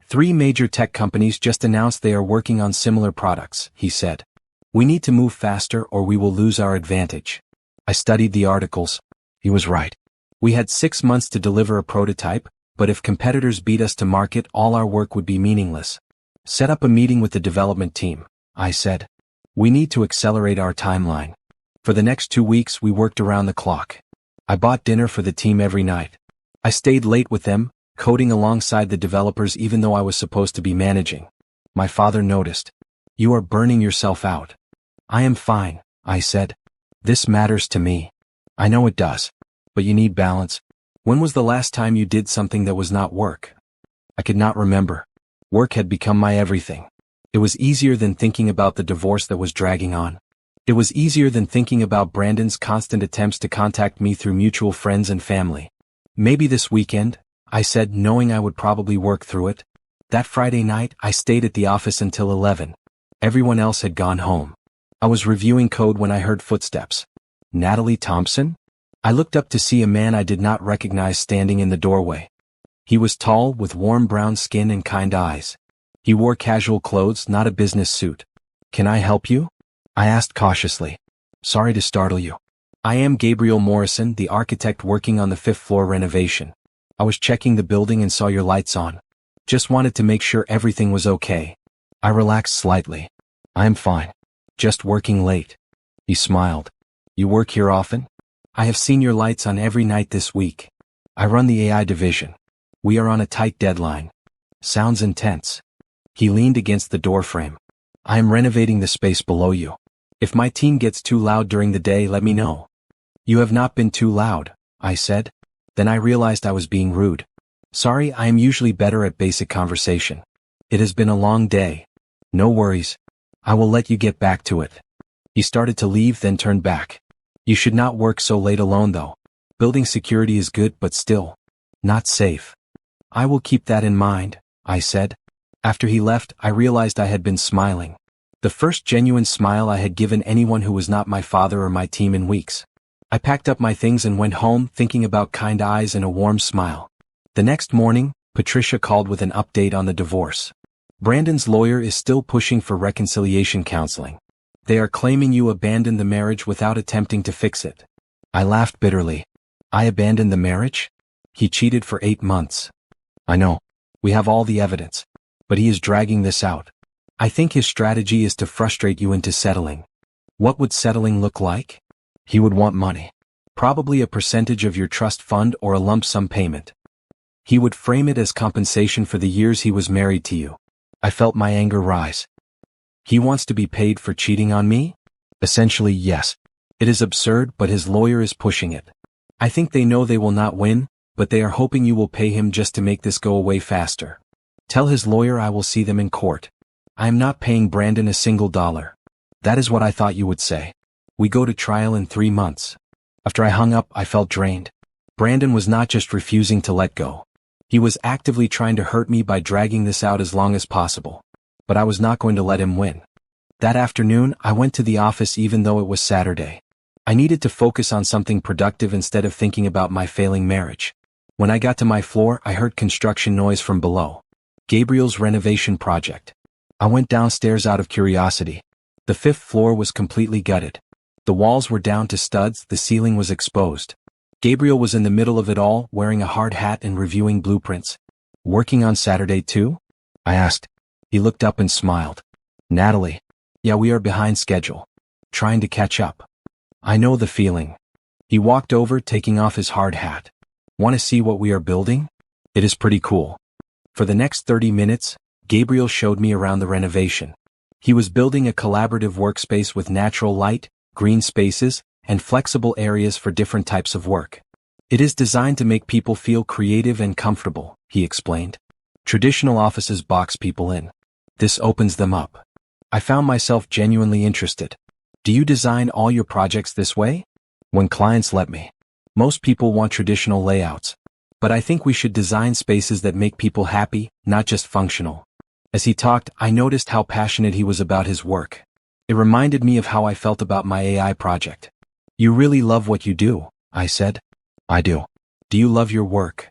3 major tech companies just announced they are working on similar products, he said. "We need to move faster or we will lose our advantage." I studied the articles. He was right. We had 6 months to deliver a prototype, but if competitors beat us to market, all our work would be meaningless. "Set up a meeting with the development team," I said. "We need to accelerate our timeline." For the next 2 weeks, we worked around the clock. I bought dinner for the team every night. I stayed late with them, coding alongside the developers even though I was supposed to be managing. My father noticed. "You are burning yourself out." "I am fine," I said. "This matters to me." "I know it does. But you need balance. When was the last time you did something that was not work?" I could not remember. Work had become my everything. It was easier than thinking about the divorce that was dragging on. It was easier than thinking about Brandon's constant attempts to contact me through mutual friends and family. "Maybe this weekend," I said, knowing I would probably work through it. That Friday night, I stayed at the office until 11. Everyone else had gone home. I was reviewing code when I heard footsteps. Natalie Thompson? I looked up to see a man I did not recognize standing in the doorway. He was tall, with warm brown skin and kind eyes. He wore casual clothes, not a business suit. "Can I help you?" I asked cautiously. "Sorry to startle you. I am Gabriel Morrison, the architect working on the 5th floor renovation. I was checking the building and saw your lights on. Just wanted to make sure everything was okay." I relaxed slightly. "I am fine. Just working late." He smiled. "You work here often?" "I have seen your lights on every night this week. I run the AI division. We are on a tight deadline." "Sounds intense." He leaned against the doorframe. "I am renovating the space below you. If my team gets too loud during the day, let me know." "You have not been too loud," I said. Then I realized I was being rude. "Sorry, I am usually better at basic conversation. It has been a long day." "No worries. I will let you get back to it. He started to leave, then turned back. You should not work so late alone though. Building security is good but still not safe. I will keep that in mind, I said. After he left, I realized I had been smiling. The first genuine smile I had given anyone who was not my father or my team in weeks. I packed up my things and went home, thinking about kind eyes and a warm smile. The next morning, Patricia called with an update on the divorce. Brandon's lawyer is still pushing for reconciliation counseling. They are claiming you abandoned the marriage without attempting to fix it. I laughed bitterly. I abandoned the marriage? He cheated for 8 months. I know. We have all the evidence. But he is dragging this out. I think his strategy is to frustrate you into settling. What would settling look like? He would want money. Probably a percentage of your trust fund or a lump sum payment. He would frame it as compensation for the years he was married to you. I felt my anger rise. He wants to be paid for cheating on me? Essentially, yes. It is absurd, but his lawyer is pushing it. I think they know they will not win, but they are hoping you will pay him just to make this go away faster. Tell his lawyer I will see them in court. I am not paying Brandon a single dollar. That is what I thought you would say. We go to trial in 3 months. After I hung up, I felt drained. Brandon was not just refusing to let go. He was actively trying to hurt me by dragging this out as long as possible. But I was not going to let him win. That afternoon, I went to the office even though it was Saturday. I needed to focus on something productive instead of thinking about my failing marriage. When I got to my floor, I heard construction noise from below. Gabriel's renovation project. I went downstairs out of curiosity. The 5th floor was completely gutted. The walls were down to studs, the ceiling was exposed. Gabriel was in the middle of it all, wearing a hard hat and reviewing blueprints. Working on Saturday too? I asked. He looked up and smiled. Natalie. Yeah, we are behind schedule. Trying to catch up. I know the feeling. He walked over, taking off his hard hat. Want to see what we are building? It is pretty cool. For the next 30 minutes, Gabriel showed me around the renovation. He was building a collaborative workspace with natural light, green spaces, and flexible areas for different types of work. It is designed to make people feel creative and comfortable, he explained. Traditional offices box people in. This opens them up. I found myself genuinely interested. Do you design all your projects this way? When clients let me. Most people want traditional layouts. But I think we should design spaces that make people happy, not just functional. As he talked, I noticed how passionate he was about his work. It reminded me of how I felt about my AI project. You really love what you do, I said. I do. Do you love your work?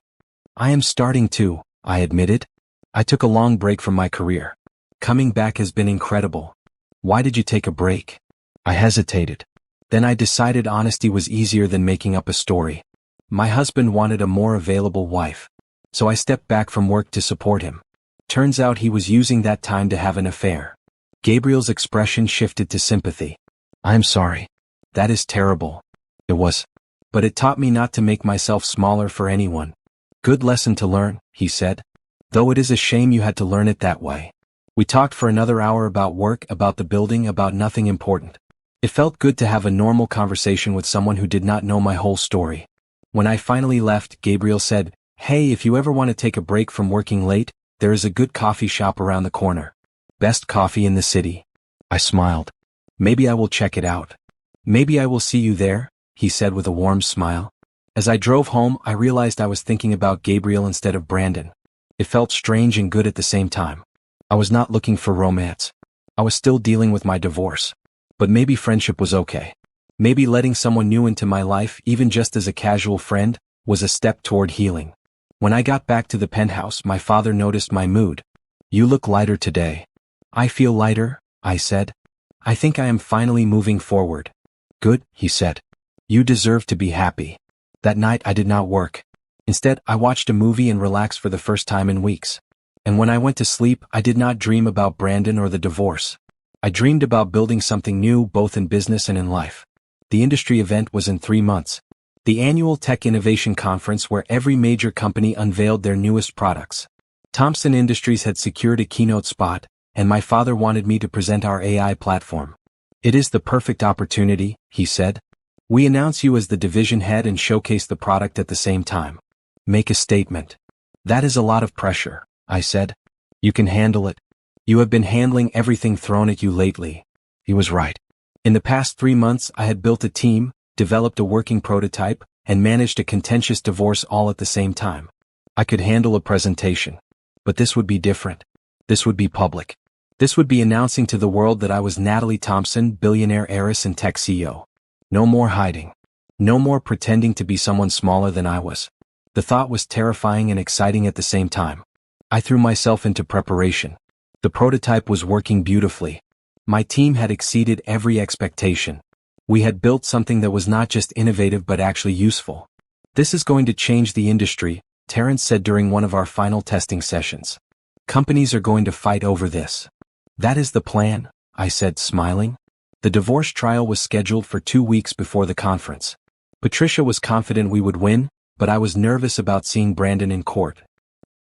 I am starting to, I admitted. I took a long break from my career. Coming back has been incredible. Why did you take a break? I hesitated. Then I decided honesty was easier than making up a story. My husband wanted a more available wife. So I stepped back from work to support him. Turns out he was using that time to have an affair. Gabriel's expression shifted to sympathy. I'm sorry. That is terrible. It was. But it taught me not to make myself smaller for anyone. Good lesson to learn, he said. Though it is a shame you had to learn it that way. We talked for another hour about work, about the building, about nothing important. It felt good to have a normal conversation with someone who did not know my whole story. When I finally left, Gabriel said, Hey, if you ever want to take a break from working late, there is a good coffee shop around the corner. Best coffee in the city. I smiled. Maybe I will check it out. Maybe I will see you there, he said with a warm smile. As I drove home, I realized I was thinking about Gabriel instead of Brandon. It felt strange and good at the same time. I was not looking for romance. I was still dealing with my divorce. But maybe friendship was okay. Maybe letting someone new into my life, even just as a casual friend, was a step toward healing. When I got back to the penthouse, my father noticed my mood. You look lighter today. I feel lighter, I said. I think I am finally moving forward. Good, he said. You deserve to be happy. That night I did not work. Instead, I watched a movie and relaxed for the first time in weeks. And when I went to sleep, I did not dream about Brandon or the divorce. I dreamed about building something new both in business and in life. The industry event was in 3 months. The annual Tech Innovation Conference where every major company unveiled their newest products. Thomson Industries had secured a keynote spot, and my father wanted me to present our AI platform. It is the perfect opportunity, he said. We announce you as the division head and showcase the product at the same time. Make a statement. That is a lot of pressure, I said. You can handle it. You have been handling everything thrown at you lately. He was right. In the past 3 months I had built a team, developed a working prototype, and managed a contentious divorce all at the same time. I could handle a presentation. But this would be different. This would be public. This would be announcing to the world that I was Natalie Thompson, billionaire heiress and tech CEO. No more hiding. No more pretending to be someone smaller than I was. The thought was terrifying and exciting at the same time. I threw myself into preparation. The prototype was working beautifully. My team had exceeded every expectation. We had built something that was not just innovative but actually useful. This is going to change the industry, Terrence said during one of our final testing sessions. Companies are going to fight over this. That is the plan, I said, smiling. The divorce trial was scheduled for 2 weeks before the conference. Patricia was confident we would win, but I was nervous about seeing Brandon in court.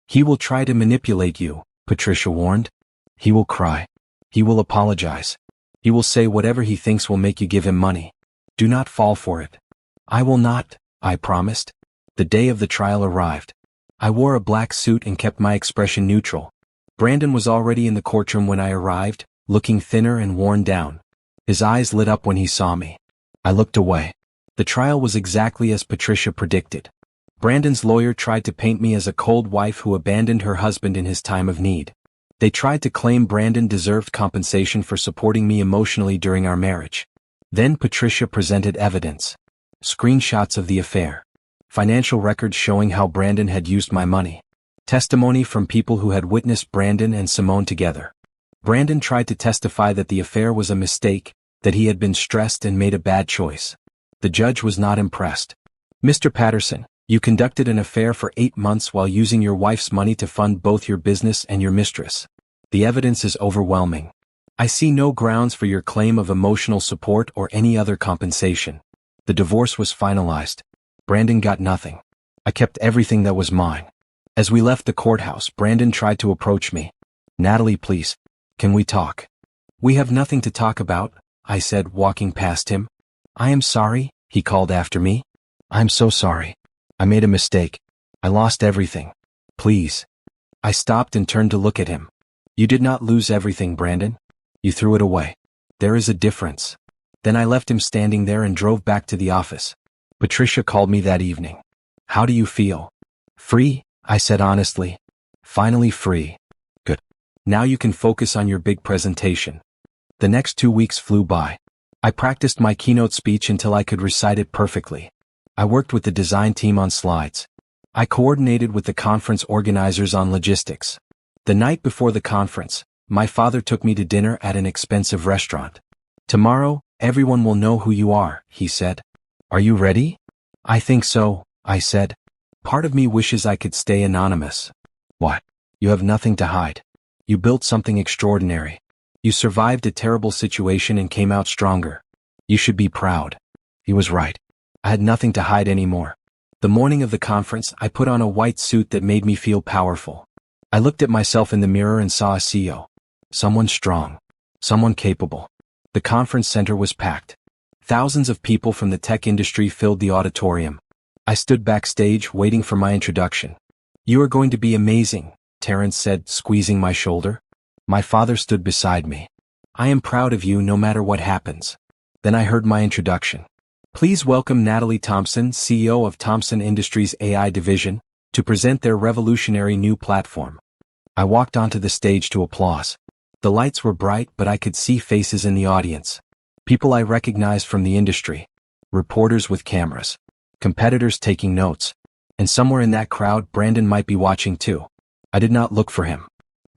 He will try to manipulate you, Patricia warned. He will cry. He will apologize. He will say whatever he thinks will make you give him money. Do not fall for it. I will not, I promised. The day of the trial arrived. I wore a black suit and kept my expression neutral. Brandon was already in the courtroom when I arrived, looking thinner and worn down. His eyes lit up when he saw me. I looked away. The trial was exactly as Patricia predicted. Brandon's lawyer tried to paint me as a cold wife who abandoned her husband in his time of need. They tried to claim Brandon deserved compensation for supporting me emotionally during our marriage. Then Patricia presented evidence. Screenshots of the affair. Financial records showing how Brandon had used my money. Testimony from people who had witnessed Brandon and Simone together. Brandon tried to testify that the affair was a mistake, that he had been stressed and made a bad choice. The judge was not impressed. Mr. Patterson, you conducted an affair for 8 months while using your wife's money to fund both your business and your mistress. The evidence is overwhelming. I see no grounds for your claim of emotional support or any other compensation. The divorce was finalized. Brandon got nothing. I kept everything that was mine. As we left the courthouse, Brandon tried to approach me. Natalie, please. Can we talk? We have nothing to talk about, I said, walking past him. I am sorry, he called after me. I'm so sorry. I made a mistake. I lost everything. Please. I stopped and turned to look at him. You did not lose everything, Brandon. You threw it away. There is a difference. Then I left him standing there and drove back to the office. Patricia called me that evening. How do you feel? Free, I said honestly. Finally free. Good. Now you can focus on your big presentation. The next 2 weeks flew by. I practiced my keynote speech until I could recite it perfectly. I worked with the design team on slides. I coordinated with the conference organizers on logistics. The night before the conference, my father took me to dinner at an expensive restaurant. Tomorrow, everyone will know who you are, he said. Are you ready? I think so, I said. Part of me wishes I could stay anonymous. What? You have nothing to hide. You built something extraordinary. You survived a terrible situation and came out stronger. You should be proud. He was right. I had nothing to hide anymore. The morning of the conference, I put on a white suit that made me feel powerful. I looked at myself in the mirror and saw a CEO. Someone strong. Someone capable. The conference center was packed. Thousands of people from the tech industry filled the auditorium. I stood backstage waiting for my introduction. You are going to be amazing, Terrence said, squeezing my shoulder. My father stood beside me. I am proud of you no matter what happens. Then I heard my introduction. Please welcome Natalie Thompson, CEO of Thompson Industries AI division, to present their revolutionary new platform. I walked onto the stage to applause. The lights were bright, but I could see faces in the audience. People I recognized from the industry. Reporters with cameras. Competitors taking notes. And somewhere in that crowd, Brandon might be watching too. I did not look for him.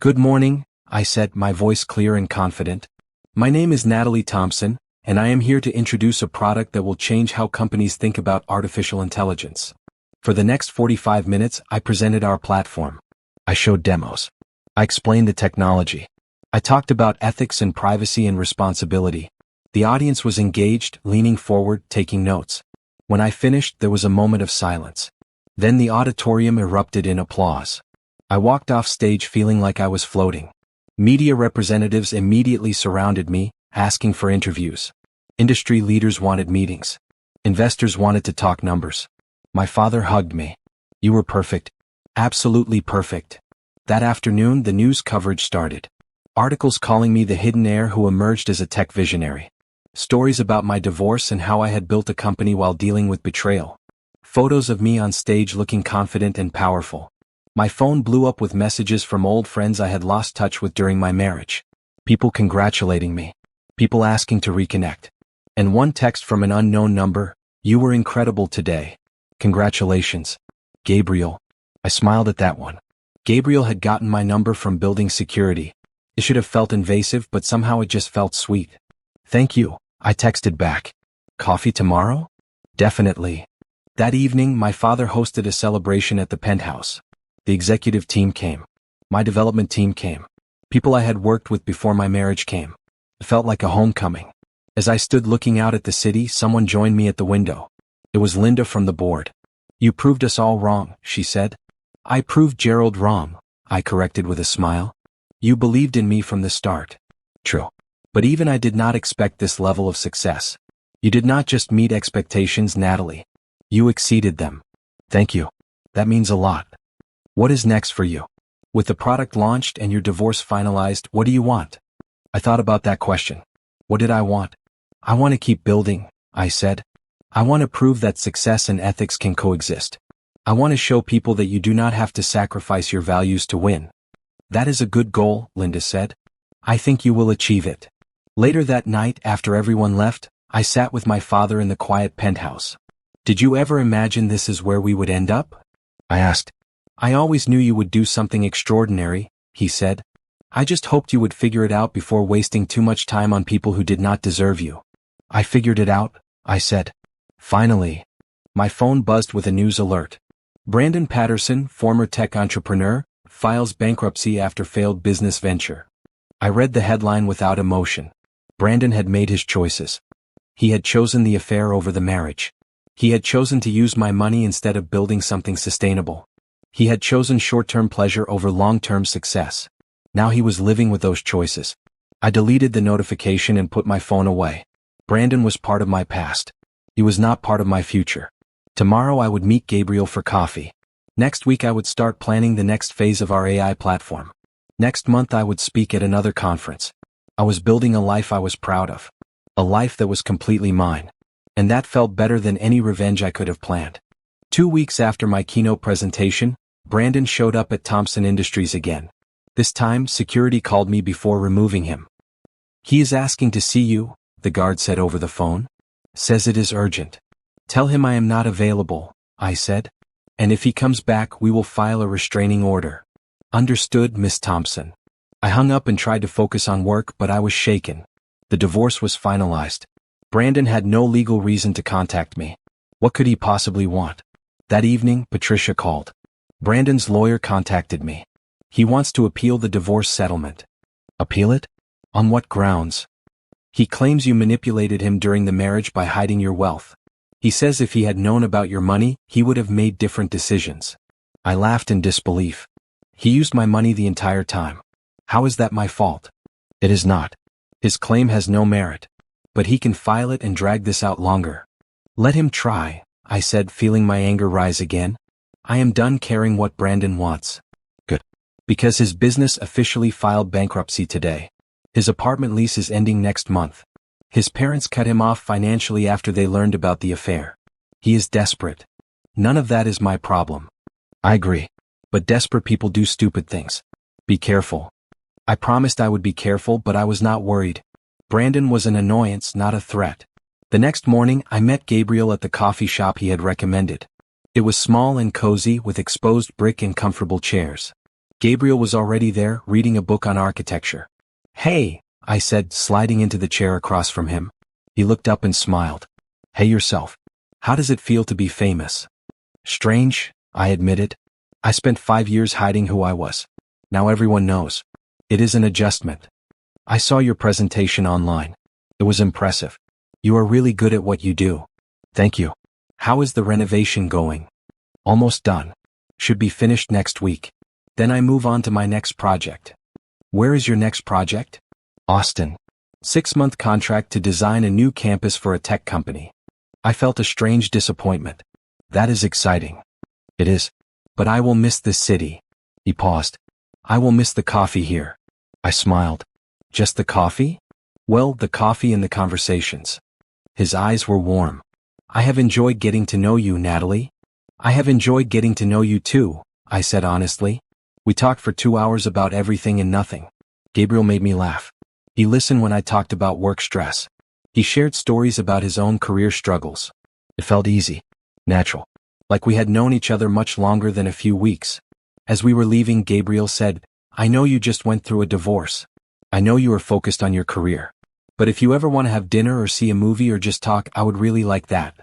Good morning, I said, my voice clear and confident. My name is Natalie Thompson, and I am here to introduce a product that will change how companies think about artificial intelligence. For the next 45 minutes, I presented our platform. I showed demos. I explained the technology. I talked about ethics and privacy and responsibility. The audience was engaged, leaning forward, taking notes. When I finished, there was a moment of silence. Then the auditorium erupted in applause. I walked off stage feeling like I was floating. Media representatives immediately surrounded me, asking for interviews. Industry leaders wanted meetings. Investors wanted to talk numbers. My father hugged me. You were perfect. Absolutely perfect. That afternoon, the news coverage started. Articles calling me the hidden heir who emerged as a tech visionary. Stories about my divorce and how I had built a company while dealing with betrayal. Photos of me on stage looking confident and powerful. My phone blew up with messages from old friends I had lost touch with during my marriage. People congratulating me. People asking to reconnect. And one text from an unknown number: "You were incredible today. Congratulations. Gabriel." I smiled at that one. Gabriel had gotten my number from building security. It should have felt invasive, but somehow it just felt sweet. "Thank you," I texted back. "Coffee tomorrow?" "Definitely." That evening, my father hosted a celebration at the penthouse. The executive team came. My development team came. People I had worked with before my marriage came. It felt like a homecoming. As I stood looking out at the city, someone joined me at the window. It was Linda from the board. "You proved us all wrong," she said. "I proved Gerald wrong," I corrected with a smile. "You believed in me from the start." "True. But even I did not expect this level of success." "You did not just meet expectations, Natalie. You exceeded them." "Thank you. That means a lot." "What is next for you? With the product launched and your divorce finalized, what do you want?" I thought about that question. What did I want? "I want to keep building," I said. "I want to prove that success and ethics can coexist. I want to show people that you do not have to sacrifice your values to win." "That is a good goal," Linda said. "I think you will achieve it." Later that night, after everyone left, I sat with my father in the quiet penthouse. "Did you ever imagine this is where we would end up?" I asked. "I always knew you would do something extraordinary," he said. "I just hoped you would figure it out before wasting too much time on people who did not deserve you." "I figured it out," I said. Finally. My phone buzzed with a news alert. Brandon Patterson, former tech entrepreneur, files bankruptcy after failed business venture. I read the headline without emotion. Brandon had made his choices. He had chosen the affair over the marriage. He had chosen to use my money instead of building something sustainable. He had chosen short-term pleasure over long-term success. Now he was living with those choices. I deleted the notification and put my phone away. Brandon was part of my past. He was not part of my future. Tomorrow I would meet Gabriel for coffee. Next week I would start planning the next phase of our AI platform. Next month I would speak at another conference. I was building a life I was proud of. A life that was completely mine. And that felt better than any revenge I could have planned. 2 weeks after my keynote presentation, Brandon showed up at Thompson Industries again. This time, security called me before removing him. "He is asking to see you," the guard said over the phone. "Says it is urgent." "Tell him I am not available," I said. "And if he comes back, we will file a restraining order." "Understood, Miss Thompson." I hung up and tried to focus on work, but I was shaken. The divorce was finalized. Brandon had no legal reason to contact me. What could he possibly want? That evening, Patricia called. Brandon's lawyer contacted me. He wants to appeal the divorce settlement. Appeal it? On what grounds? He claims you manipulated him during the marriage by hiding your wealth. He says if he had known about your money, he would have made different decisions. I laughed in disbelief. He used my money the entire time. How is that my fault? It is not. His claim has no merit. But he can file it and drag this out longer. Let him try, I said, feeling my anger rise again. I am done caring what Brandon wants. Good. Because his business officially filed bankruptcy today. His apartment lease is ending next month. His parents cut him off financially after they learned about the affair. He is desperate. None of that is my problem. I agree. But desperate people do stupid things. Be careful. I promised I would be careful, but I was not worried. Brandon was an annoyance, not a threat. The next morning, I met Gabriel at the coffee shop he had recommended. It was small and cozy, with exposed brick and comfortable chairs. Gabriel was already there, reading a book on architecture. "Hey," I said, sliding into the chair across from him. He looked up and smiled. "Hey yourself. How does it feel to be famous?" "Strange," I admitted. "I spent 5 years hiding who I was. Now everyone knows. It is an adjustment. I saw your presentation online. It was impressive. You are really good at what you do." "Thank you." "How is the renovation going?" "Almost done. Should be finished next week. Then I move on to my next project." "Where is your next project?" "Austin. 6-month contract to design a new campus for a tech company." I felt a strange disappointment. "That is exciting." "It is. But I will miss this city." He paused. "I will miss the coffee here." I smiled. Just the coffee? Well, the coffee and the conversations. His eyes were warm. I have enjoyed getting to know you, Natalie. I have enjoyed getting to know you too, I said honestly. We talked for 2 hours about everything and nothing. Gabriel made me laugh. He listened when I talked about work stress. He shared stories about his own career struggles. It felt easy, natural, like we had known each other much longer than a few weeks. As we were leaving, Gabriel said, I know you just went through a divorce. I know you are focused on your career. But if you ever want to have dinner or see a movie or just talk, I would really like that.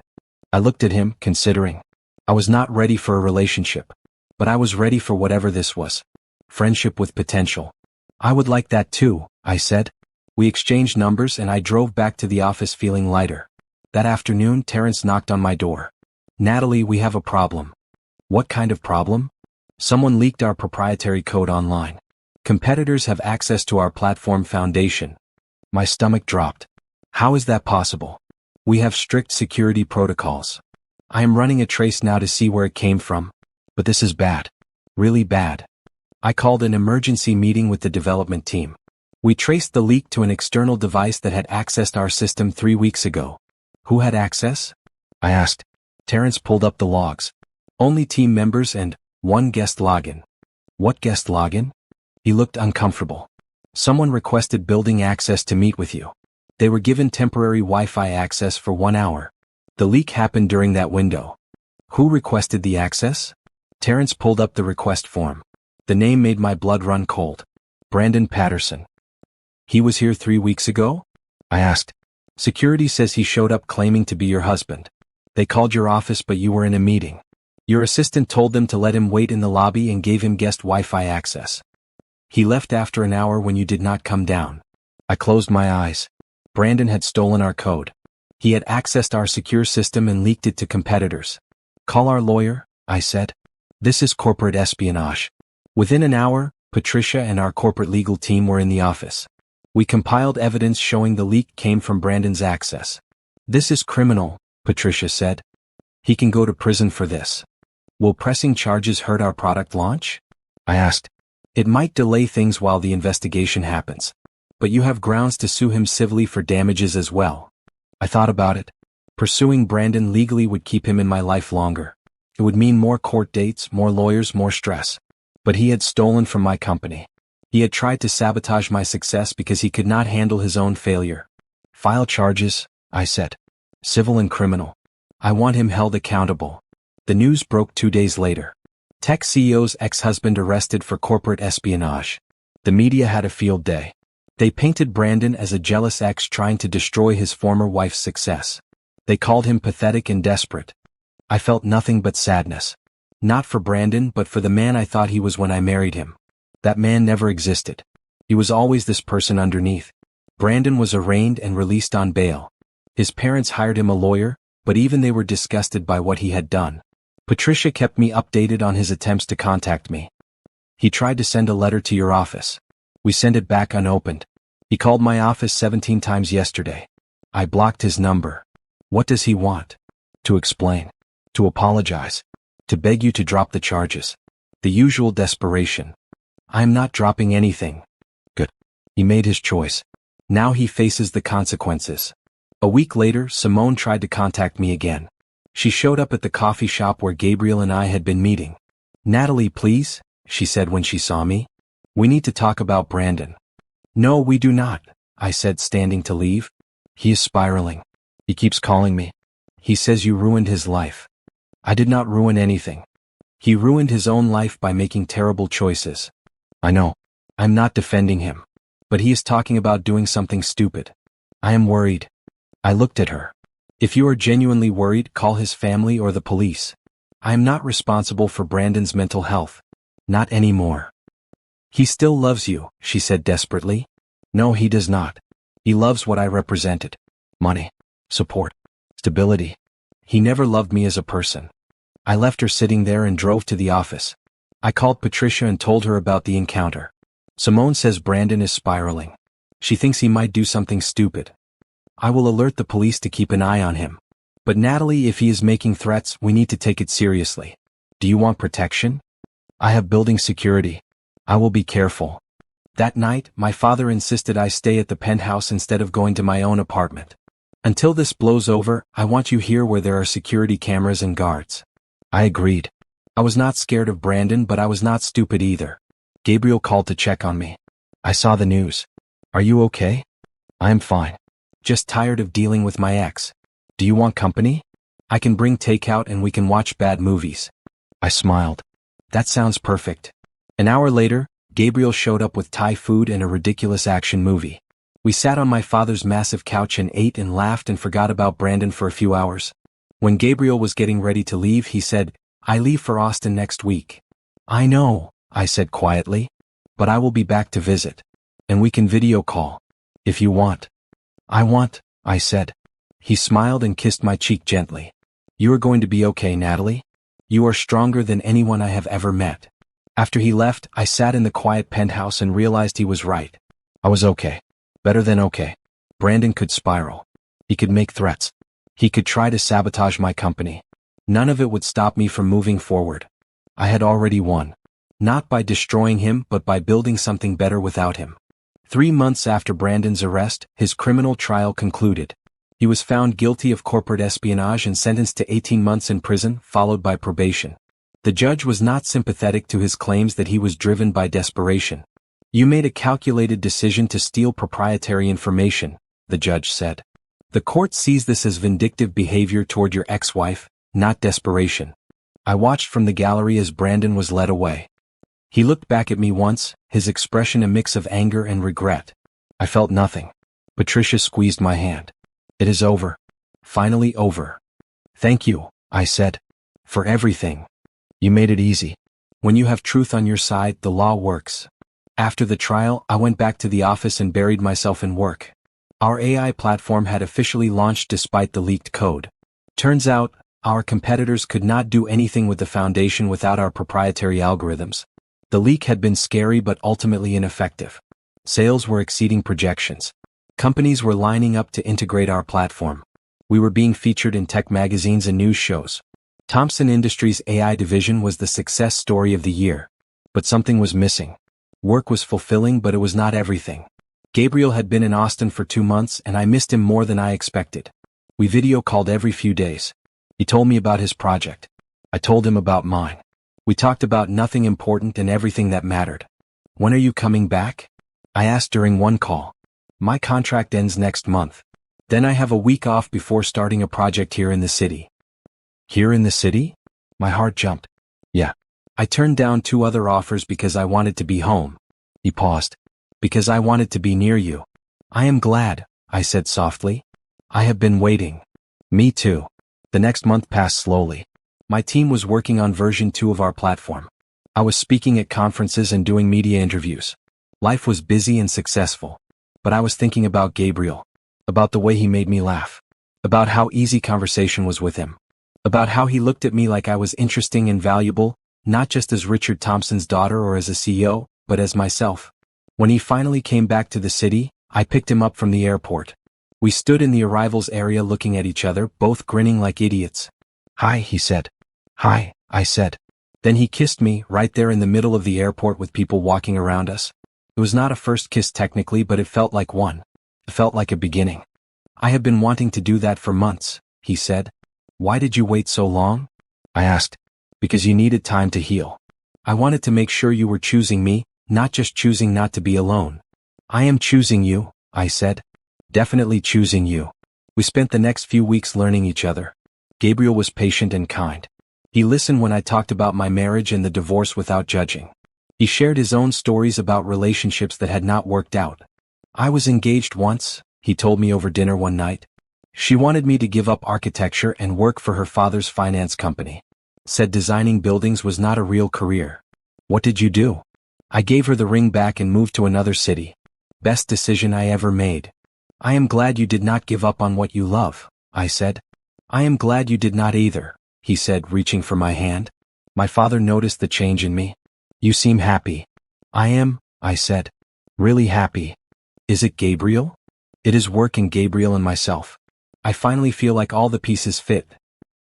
I looked at him, considering. I was not ready for a relationship. But I was ready for whatever this was. Friendship with potential. I would like that too, I said. We exchanged numbers and I drove back to the office feeling lighter. That afternoon, Terrence knocked on my door. Natalie, we have a problem. What kind of problem? Someone leaked our proprietary code online. Competitors have access to our platform foundation. My stomach dropped. How is that possible? We have strict security protocols. I am running a trace now to see where it came from. But this is bad. Really bad. I called an emergency meeting with the development team. We traced the leak to an external device that had accessed our system 3 weeks ago. Who had access? I asked. Terrence pulled up the logs. Only team members and one guest login. What guest login? He looked uncomfortable. Someone requested building access to meet with you. They were given temporary Wi-Fi access for 1 hour. The leak happened during that window. Who requested the access? Terrence pulled up the request form. The name made my blood run cold. Brandon Patterson. He was here 3 weeks ago? I asked. Security says he showed up claiming to be your husband. They called your office but you were in a meeting. Your assistant told them to let him wait in the lobby and gave him guest Wi-Fi access. He left after an hour when you did not come down. I closed my eyes. Brandon had stolen our code. He had accessed our secure system and leaked it to competitors. Call our lawyer, I said. This is corporate espionage. Within an hour, Patricia and our corporate legal team were in the office. We compiled evidence showing the leak came from Brandon's access. This is criminal, Patricia said. He can go to prison for this. Will pressing charges hurt our product launch? I asked. It might delay things while the investigation happens. But you have grounds to sue him civilly for damages as well. I thought about it. Pursuing Brandon legally would keep him in my life longer. It would mean more court dates, more lawyers, more stress. But he had stolen from my company. He had tried to sabotage my success because he could not handle his own failure. File charges, I said. Civil and criminal. I want him held accountable. The news broke 2 days later. Tech CEO's ex-husband arrested for corporate espionage. The media had a field day. They painted Brandon as a jealous ex trying to destroy his former wife's success. They called him pathetic and desperate. I felt nothing but sadness. Not for Brandon, but for the man I thought he was when I married him. That man never existed. He was always this person underneath. Brandon was arraigned and released on bail. His parents hired him a lawyer, but even they were disgusted by what he had done. Patricia kept me updated on his attempts to contact me. He tried to send a letter to your office. We sent it back unopened. He called my office 17 times yesterday. I blocked his number. What does he want? To explain. To apologize. To beg you to drop the charges. The usual desperation. I am not dropping anything. Good. He made his choice. Now he faces the consequences. A week later, Simone tried to contact me again. She showed up at the coffee shop where Gabriel and I had been meeting. Natalie, please, she said when she saw me. We need to talk about Brandon. No, we do not, I said, standing to leave. He is spiraling. He keeps calling me. He says you ruined his life. I did not ruin anything. He ruined his own life by making terrible choices. I know. I'm not defending him. But he is talking about doing something stupid. I am worried. I looked at her. If you are genuinely worried, call his family or the police. I am not responsible for Brandon's mental health. Not anymore. He still loves you, she said desperately. No, he does not. He loves what I represented. Money. Support. Stability. He never loved me as a person. I left her sitting there and drove to the office. I called Patricia and told her about the encounter. Simone says Brandon is spiraling. She thinks he might do something stupid. I will alert the police to keep an eye on him. But Natalie, if he is making threats, we need to take it seriously. Do you want protection? I have building security. I will be careful. That night, my father insisted I stay at the penthouse instead of going to my own apartment. Until this blows over, I want you here where there are security cameras and guards. I agreed. I was not scared of Brandon, but I was not stupid either. Gabriel called to check on me. I saw the news. Are you okay? I am fine. Just tired of dealing with my ex. Do you want company? I can bring takeout and we can watch bad movies. I smiled. That sounds perfect. An hour later, Gabriel showed up with Thai food and a ridiculous action movie. We sat on my father's massive couch and ate and laughed and forgot about Brandon for a few hours. When Gabriel was getting ready to leave, he said, I leave for Austin next week. I know, I said quietly, but I will be back to visit. And we can video call. If you want. I want, I said. He smiled and kissed my cheek gently. You are going to be okay, Natalie. You are stronger than anyone I have ever met. After he left, I sat in the quiet penthouse and realized he was right. I was okay. Better than okay. Brandon could spiral. He could make threats. He could try to sabotage my company. None of it would stop me from moving forward. I had already won. Not by destroying him, but by building something better without him. 3 months after Brandon's arrest, his criminal trial concluded. He was found guilty of corporate espionage and sentenced to 18 months in prison, followed by probation. The judge was not sympathetic to his claims that he was driven by desperation. You made a calculated decision to steal proprietary information, the judge said. The court sees this as vindictive behavior toward your ex-wife, not desperation. I watched from the gallery as Brandon was led away. He looked back at me once, his expression a mix of anger and regret. I felt nothing. Patricia squeezed my hand. It is over. Finally over. Thank you, I said. For everything. You made it easy. When you have truth on your side, the law works. After the trial, I went back to the office and buried myself in work. Our AI platform had officially launched despite the leaked code. Turns out, our competitors could not do anything with the foundation without our proprietary algorithms. The leak had been scary but ultimately ineffective. Sales were exceeding projections. Companies were lining up to integrate our platform. We were being featured in tech magazines and news shows. Thomson Industries' AI division was the success story of the year. But something was missing. Work was fulfilling, but it was not everything. Gabriel had been in Austin for 2 months and I missed him more than I expected. We video called every few days. He told me about his project. I told him about mine. We talked about nothing important and everything that mattered. When are you coming back? I asked during one call. My contract ends next month. Then I have a week off before starting a project here in the city. Here in the city? My heart jumped. Yeah. I turned down 2 other offers because I wanted to be home. He paused. Because I wanted to be near you. I am glad, I said softly. I have been waiting. Me too. The next month passed slowly. My team was working on version 2 of our platform. I was speaking at conferences and doing media interviews. Life was busy and successful. But I was thinking about Gabriel. About the way he made me laugh. About how easy conversation was with him. About how he looked at me like I was interesting and valuable, not just as Richard Thompson's daughter or as a CEO, but as myself. When he finally came back to the city, I picked him up from the airport. We stood in the arrivals area looking at each other, both grinning like idiots. Hi, he said. Hi, I said. Then he kissed me, right there in the middle of the airport with people walking around us. It was not a first kiss technically, but it felt like one. It felt like a beginning. I have been wanting to do that for months, he said. Why did you wait so long? I asked. Because you needed time to heal. I wanted to make sure you were choosing me, not just choosing not to be alone. I am choosing you, I said. Definitely choosing you. We spent the next few weeks learning each other. Gabriel was patient and kind. He listened when I talked about my marriage and the divorce without judging. He shared his own stories about relationships that had not worked out. I was engaged once, he told me over dinner one night. She wanted me to give up architecture and work for her father's finance company. Said designing buildings was not a real career. What did you do? I gave her the ring back and moved to another city. Best decision I ever made. I am glad you did not give up on what you love, I said. I am glad you did not either, he said, reaching for my hand. My father noticed the change in me. You seem happy. I am, I said. Really happy. Is it Gabriel? It is work and Gabriel and myself. I finally feel like all the pieces fit.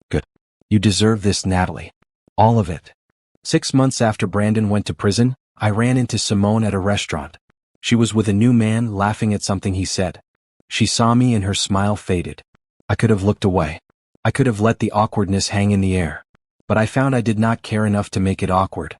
Good. You deserve this, Natalie. All of it. 6 months after Brandon went to prison, I ran into Simone at a restaurant. She was with a new man, laughing at something he said. She saw me and her smile faded. I could have looked away. I could have let the awkwardness hang in the air. But I found I did not care enough to make it awkward.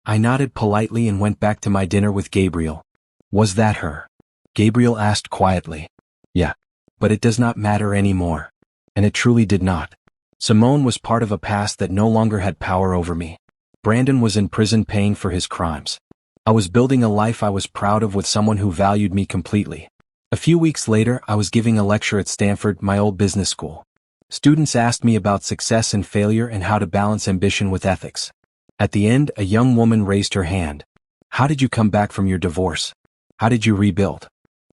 I nodded politely and went back to my dinner with Gabriel. Was that her? Gabriel asked quietly. Yeah. But it does not matter anymore. And it truly did not. Simone was part of a past that no longer had power over me. Brandon was in prison paying for his crimes. I was building a life I was proud of with someone who valued me completely. A few weeks later, I was giving a lecture at Stanford, my old business school. Students asked me about success and failure and how to balance ambition with ethics. At the end, a young woman raised her hand. How did you come back from your divorce? How did you rebuild?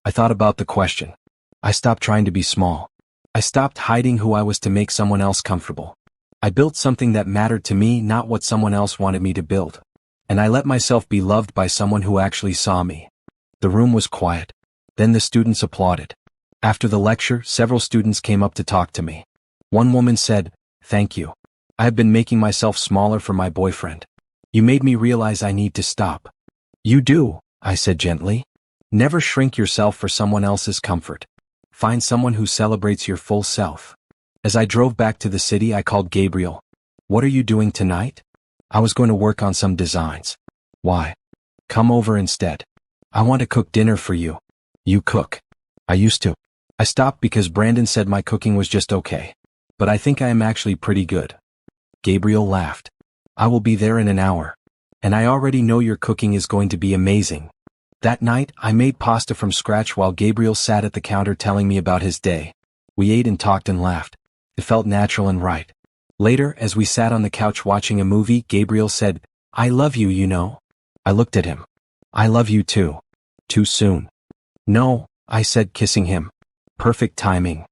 I thought about the question. I stopped trying to be small. I stopped hiding who I was to make someone else comfortable. I built something that mattered to me, not what someone else wanted me to build. And I let myself be loved by someone who actually saw me. The room was quiet. Then the students applauded. After the lecture, several students came up to talk to me. One woman said, "Thank you. I have been making myself smaller for my boyfriend. You made me realize I need to stop." "You do," I said gently. "Never shrink yourself for someone else's comfort. Find someone who celebrates your full self." As I drove back to the city, I called Gabriel. "What are you doing tonight?" "I was going to work on some designs." "Why?" "Come over instead. I want to cook dinner for you." "You cook?" "I used to. I stopped because Brandon said my cooking was just okay. But I think I am actually pretty good." Gabriel laughed. "I will be there in an hour. And I already know your cooking is going to be amazing." That night, I made pasta from scratch while Gabriel sat at the counter telling me about his day. We ate and talked and laughed. It felt natural and right. Later, as we sat on the couch watching a movie, Gabriel said, "I love you, you know." I looked at him. "I love you too." "Too soon." "No," I said, kissing him. Perfect timing.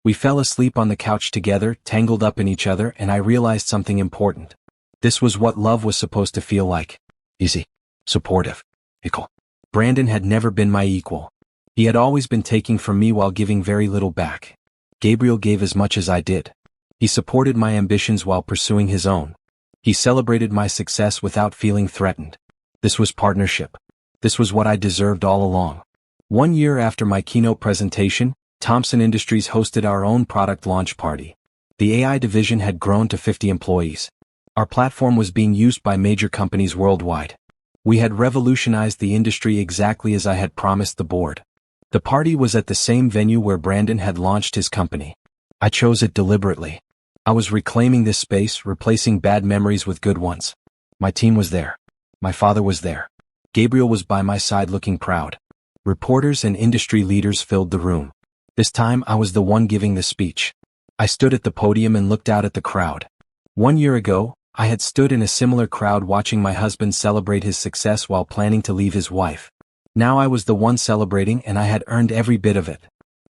We fell asleep on the couch together, tangled up in each other, and I realized something important. This was what love was supposed to feel like. Easy. Supportive. Equal. Brandon had never been my equal. He had always been taking from me while giving very little back. Gabriel gave as much as I did. He supported my ambitions while pursuing his own. He celebrated my success without feeling threatened. This was partnership. This was what I deserved all along. 1 year after my keynote presentation, Thomson Industries hosted our own product launch party. The AI division had grown to 50 employees. Our platform was being used by major companies worldwide. We had revolutionized the industry exactly as I had promised the board. The party was at the same venue where Brandon had launched his company. I chose it deliberately. I was reclaiming this space, replacing bad memories with good ones. My team was there. My father was there. Gabriel was by my side looking proud. Reporters and industry leaders filled the room. This time I was the one giving the speech. I stood at the podium and looked out at the crowd. 1 year ago, I had stood in a similar crowd watching my husband celebrate his success while planning to leave his wife. Now I was the one celebrating, and I had earned every bit of it.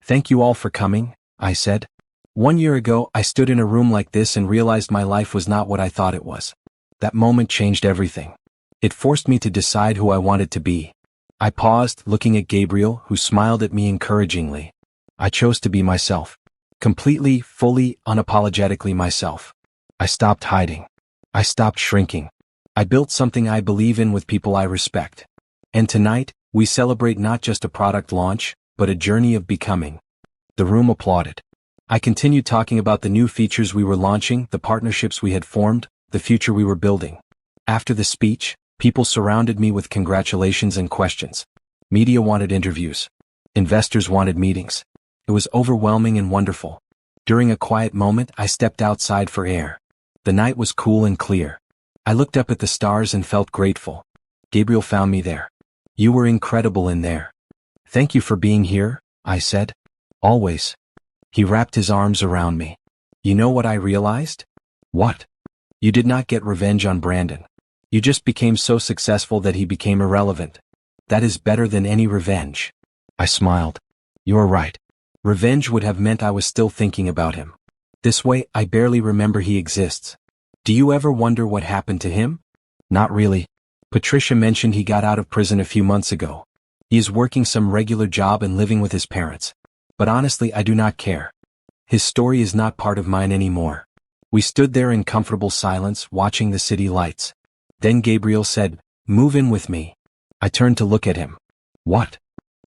"Thank you all for coming," I said. 1 year ago, I stood in a room like this and realized my life was not what I thought it was. That moment changed everything. It forced me to decide who I wanted to be. I paused, looking at Gabriel, who smiled at me encouragingly. I chose to be myself. Completely, fully, unapologetically myself. I stopped hiding. I stopped shrinking. I built something I believe in with people I respect. And tonight, we celebrate not just a product launch, but a journey of becoming. The room applauded. I continued talking about the new features we were launching, the partnerships we had formed, the future we were building. After the speech, people surrounded me with congratulations and questions. Media wanted interviews. Investors wanted meetings. It was overwhelming and wonderful. During a quiet moment, I stepped outside for air. The night was cool and clear. I looked up at the stars and felt grateful. Gabriel found me there. "You were incredible in there." "Thank you for being here," I said. "Always." He wrapped his arms around me. "You know what I realized?" "What?" "You did not get revenge on Brandon. You just became so successful that he became irrelevant. That is better than any revenge." I smiled. "You're right. Revenge would have meant I was still thinking about him. This way, I barely remember he exists." "Do you ever wonder what happened to him?" "Not really. Patricia mentioned he got out of prison a few months ago. He is working some regular job and living with his parents. But honestly, I do not care. His story is not part of mine anymore." We stood there in comfortable silence, watching the city lights. Then Gabriel said, "Move in with me." I turned to look at him. What?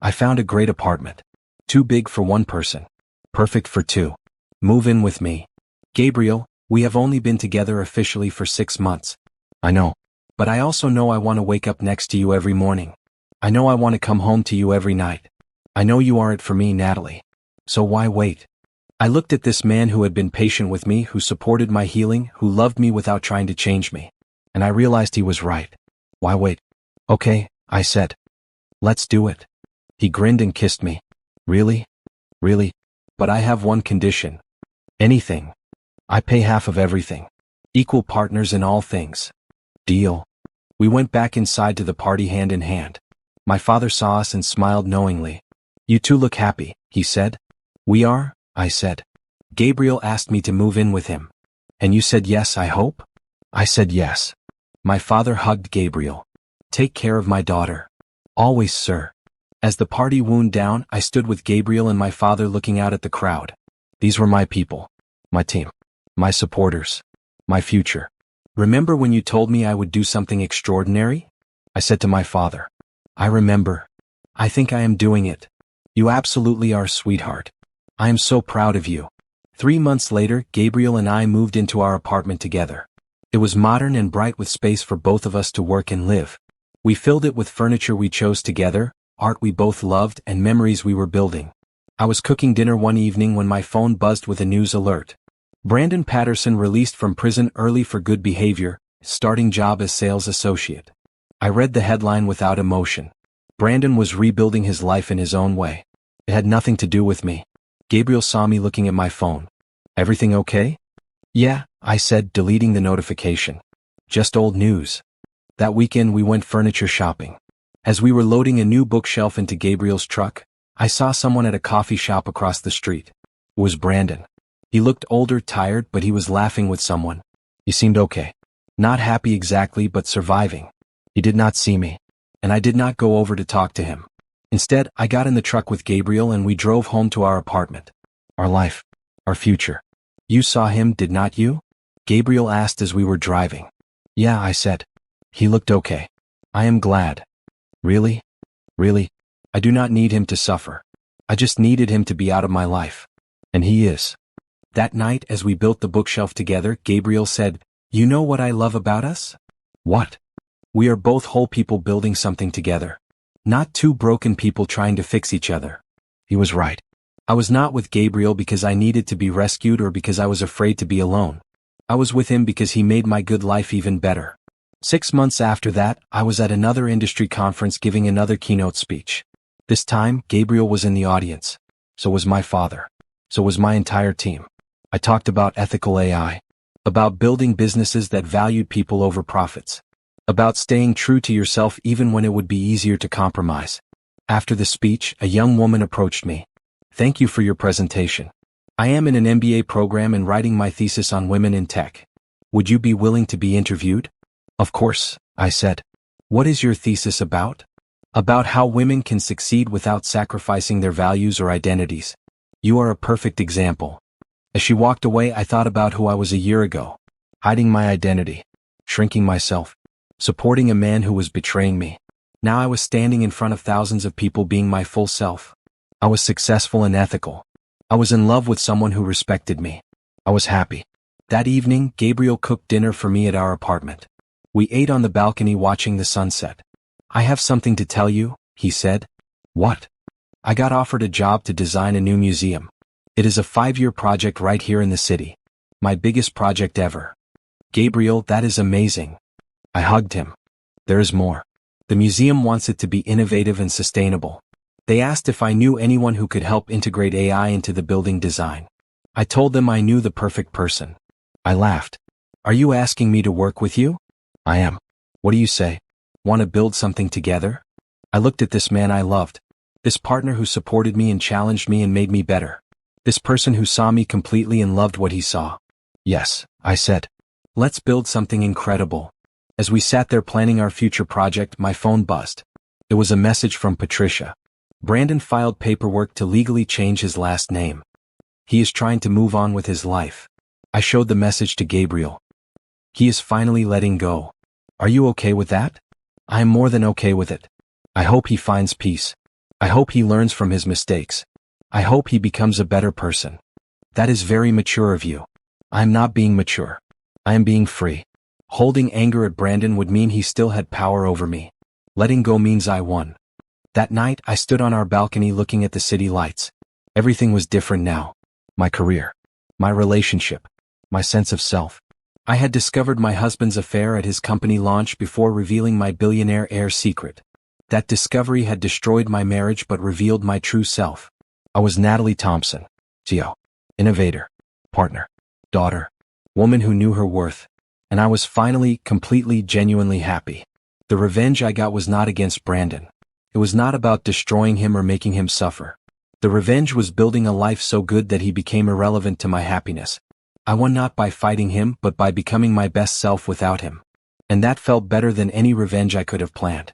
I found a great apartment. Too big for one person. Perfect for two. Move in with me. Gabriel, we have only been together officially for 6 months. I know. But I also know I want to wake up next to you every morning. I know I want to come home to you every night. I know you are it for me, Natalie. So why wait? I looked at this man who had been patient with me, who supported my healing, who loved me without trying to change me. And I realized he was right. Why wait? Okay, I said. Let's do it. He grinned and kissed me. Really? Really? But I have one condition. Anything. I pay half of everything. Equal partners in all things. Deal. We went back inside to the party hand in hand. My father saw us and smiled knowingly. You two look happy, he said. We are, I said. Gabriel asked me to move in with him. And you said yes, I hope? I said yes. My father hugged Gabriel. Take care of my daughter. Always, sir. As the party wound down, I stood with Gabriel and my father looking out at the crowd. These were my people. My team. My supporters. My future. Remember when you told me I would do something extraordinary? I said to my father. I remember. I think I am doing it. You absolutely are, sweetheart. I am so proud of you. 3 months later, Gabriel and I moved into our apartment together. It was modern and bright with space for both of us to work and live. We filled it with furniture we chose together, art we both loved, and memories we were building. I was cooking dinner one evening when my phone buzzed with a news alert. Brandon Patterson released from prison early for good behavior, starting job as sales associate. I read the headline without emotion. Brandon was rebuilding his life in his own way. It had nothing to do with me. Gabriel saw me looking at my phone. Everything okay? Yeah, I said, deleting the notification. Just old news. That weekend we went furniture shopping. As we were loading a new bookshelf into Gabriel's truck, I saw someone at a coffee shop across the street. It was Brandon. He looked older, tired, but he was laughing with someone. He seemed okay. Not happy exactly, but surviving. He did not see me, and I did not go over to talk to him. Instead, I got in the truck with Gabriel and we drove home to our apartment. Our life. Our future. You saw him, did not you? Gabriel asked as we were driving. Yeah, I said. He looked okay. I am glad. Really? Really? I do not need him to suffer. I just needed him to be out of my life. And he is. That night, as we built the bookshelf together, Gabriel said, You know what I love about us? What? We are both whole people building something together. Not two broken people trying to fix each other. He was right. I was not with Gabriel because I needed to be rescued or because I was afraid to be alone. I was with him because he made my good life even better. 6 months after that, I was at another industry conference giving another keynote speech. This time, Gabriel was in the audience. So was my father. So was my entire team. I talked about ethical AI. About building businesses that valued people over profits. About staying true to yourself even when it would be easier to compromise. After the speech, a young woman approached me. Thank you for your presentation. I am in an MBA program and writing my thesis on women in tech. Would you be willing to be interviewed? Of course, I said. What is your thesis about? About how women can succeed without sacrificing their values or identities. You are a perfect example. As she walked away, I thought about who I was a year ago. Hiding my identity. Shrinking myself. Supporting a man who was betraying me. Now I was standing in front of thousands of people being my full self. I was successful and ethical. I was in love with someone who respected me. I was happy. That evening, Gabriel cooked dinner for me at our apartment. We ate on the balcony watching the sunset. I have something to tell you, he said. What? I got offered a job to design a new museum. It is a 5-year project right here in the city. My biggest project ever. Gabriel, that is amazing. I hugged him. There is more. The museum wants it to be innovative and sustainable. They asked if I knew anyone who could help integrate AI into the building design. I told them I knew the perfect person. I laughed. Are you asking me to work with you? I am. What do you say? Want to build something together? I looked at this man I loved. This partner who supported me and challenged me and made me better. This person who saw me completely and loved what he saw. Yes, I said. Let's build something incredible. As we sat there planning our future project, my phone buzzed. It was a message from Patricia. Brandon filed paperwork to legally change his last name. He is trying to move on with his life. I showed the message to Gabriel. He is finally letting go. Are you okay with that? I am more than okay with it. I hope he finds peace. I hope he learns from his mistakes. I hope he becomes a better person. That is very mature of you. I am not being mature. I am being free. Holding anger at Brandon would mean he still had power over me. Letting go means I won. That night, I stood on our balcony looking at the city lights. Everything was different now. My career. My relationship. My sense of self. I had discovered my husband's affair at his company launch before revealing my billionaire heir secret. That discovery had destroyed my marriage but revealed my true self. I was Natalie Thompson. CEO. Innovator. Partner. Daughter. Woman who knew her worth. And I was finally, completely, genuinely happy. The revenge I got was not against Brandon. It was not about destroying him or making him suffer. The revenge was building a life so good that he became irrelevant to my happiness. I won not by fighting him but by becoming my best self without him. And that felt better than any revenge I could have planned.